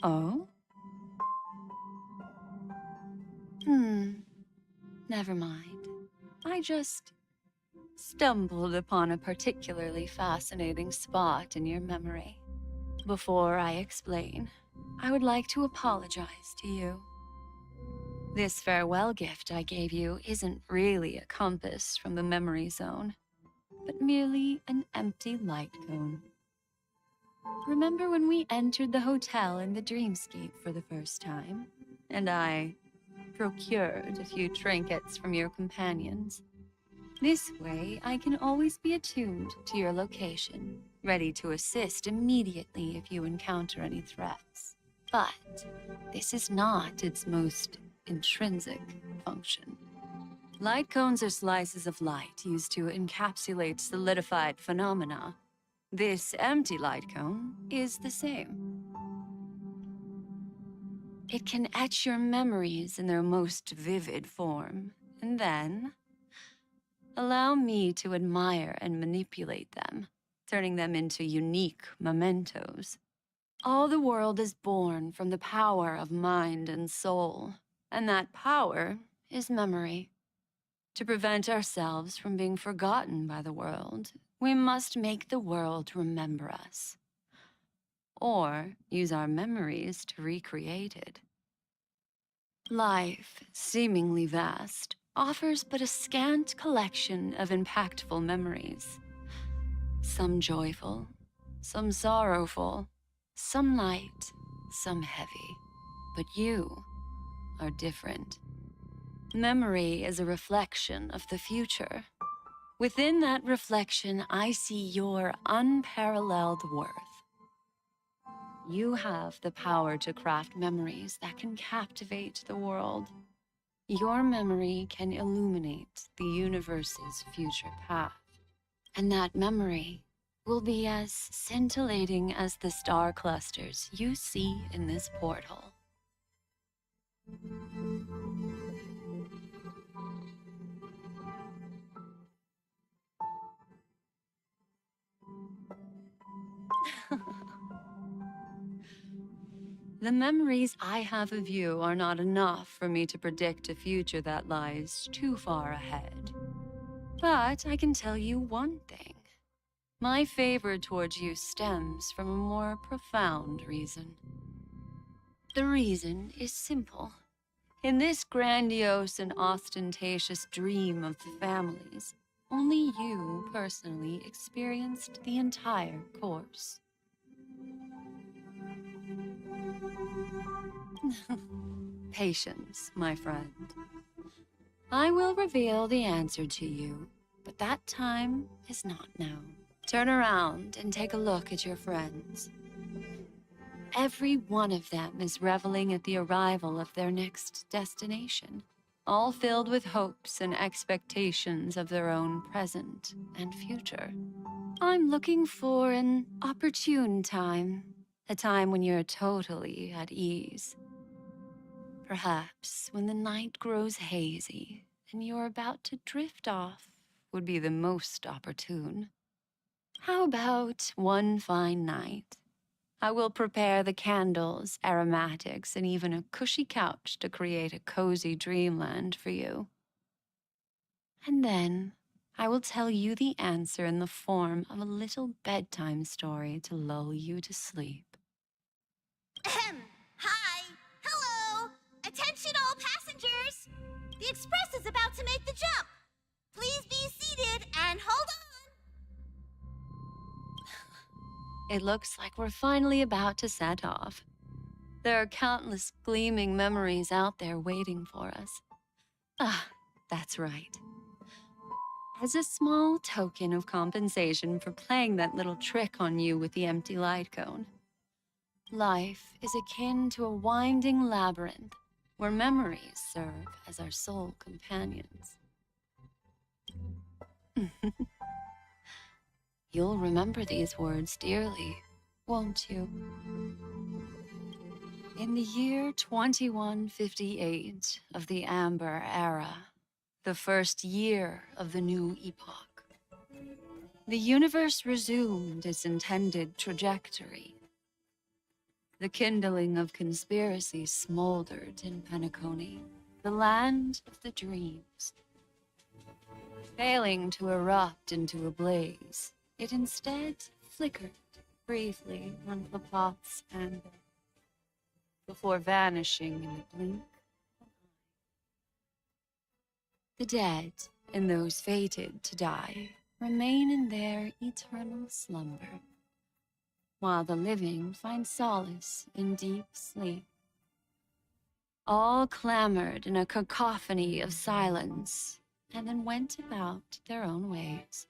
Oh? Never mind. I just stumbled upon a particularly fascinating spot in your memory. Before I explain, I would like to apologize to you. This farewell gift I gave you isn't really a compass from the memory zone, but merely an empty light cone. Remember when we entered the hotel in the dreamscape for the first time, and I procured a few trinkets from your companions? This way, I can always be attuned to your location, ready to assist immediately if you encounter any threats. But this is not its most intrinsic function. Light cones are slices of light used to encapsulate solidified phenomena. This empty light cone is the same. It can etch your memories in their most vivid form, and then allow me to admire and manipulate them, turning them into unique mementos. All the world is born from the power of mind and soul, and that power is memory. To prevent ourselves from being forgotten by the world, we must make the world remember us, or use our memories to recreate it. Life, seemingly vast, offers but a scant collection of impactful memories. Some joyful, some sorrowful, some light, some heavy. But you are different. Memory is a reflection of the future. Within that reflection, I see your unparalleled worth. You have the power to craft memories that can captivate the world. Your memory can illuminate the universe's future path. And that memory will be as scintillating as the star clusters you see in this portal. The memories I have of you are not enough for me to predict a future that lies too far ahead. But I can tell you one thing. My favor towards you stems from a more profound reason. The reason is simple. In this grandiose and ostentatious dream of the families, only you personally experienced the entire course. Patience, my friend. I will reveal the answer to you, but that time is not now. Turn around and take a look at your friends. Every one of them is reveling at the arrival of their next destination, all filled with hopes and expectations of their own present and future. I'm looking for an opportune time, a time when you're totally at ease. Perhaps when the night grows hazy and you're about to drift off would be the most opportune. How about one fine night? I will prepare the candles, aromatics, and even a cushy couch to create a cozy dreamland for you. And then I will tell you the answer in the form of a little bedtime story to lull you to sleep. Ahem. Hi. Hello. Attention all passengers. The express is about to make the jump. Please be seated and hold on. It looks like we're finally about to set off. There are countless gleaming memories out there waiting for us. Ah, that's right. As a small token of compensation for playing that little trick on you with the empty light cone, life is akin to a winding labyrinth where memories serve as our sole companions. You'll remember these words dearly, won't you? In the year 2158 of the Amber Era, the first year of the new epoch, the universe resumed its intended trajectory. The kindling of conspiracy smoldered in Penaconii, the land of the dreams. Failing to erupt into a blaze, it instead flickered briefly on Plapop's amber, before vanishing in the blink of an eye. The dead and those fated to die remain in their eternal slumber, while the living find solace in deep sleep. All clamored in a cacophony of silence, and then went about their own ways.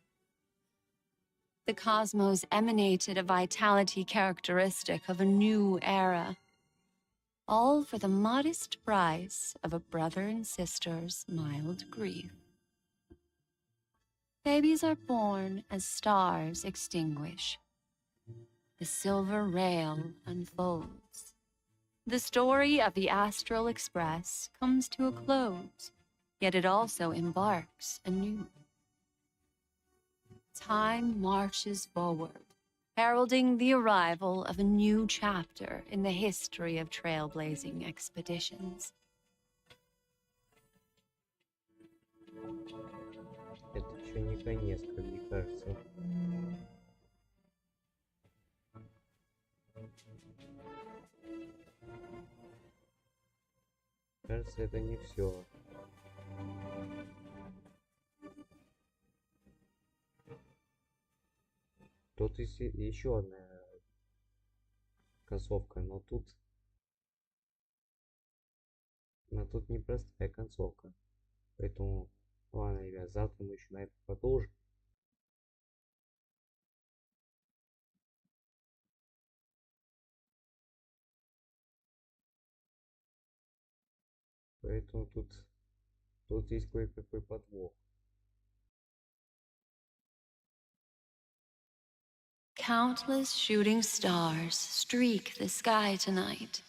The cosmos emanated a vitality characteristic of a new era, all for the modest price of a brother and sister's mild grief. Babies are born as stars extinguish. The silver rail unfolds. The story of the Astral Express comes to a close, yet it also embarks anew. Time marches forward, heralding the arrival of a new chapter in the history of trailblazing expeditions. Это еще не конец, как мне кажется. Кажется, это не все. Тут еще одна концовка, но тут Но тут непростая концовка. Поэтому, ладно, ребят, завтра мы еще на это продолжим. Поэтому тут есть кое-какой подвох. Countless shooting stars streak the sky tonight.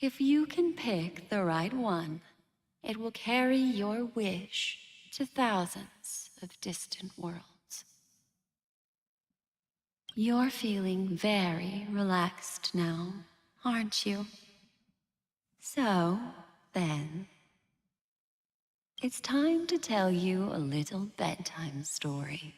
If you can pick the right one, it will carry your wish to thousands of distant worlds. You're feeling very relaxed now, aren't you? So, then, it's time to tell you a little bedtime story.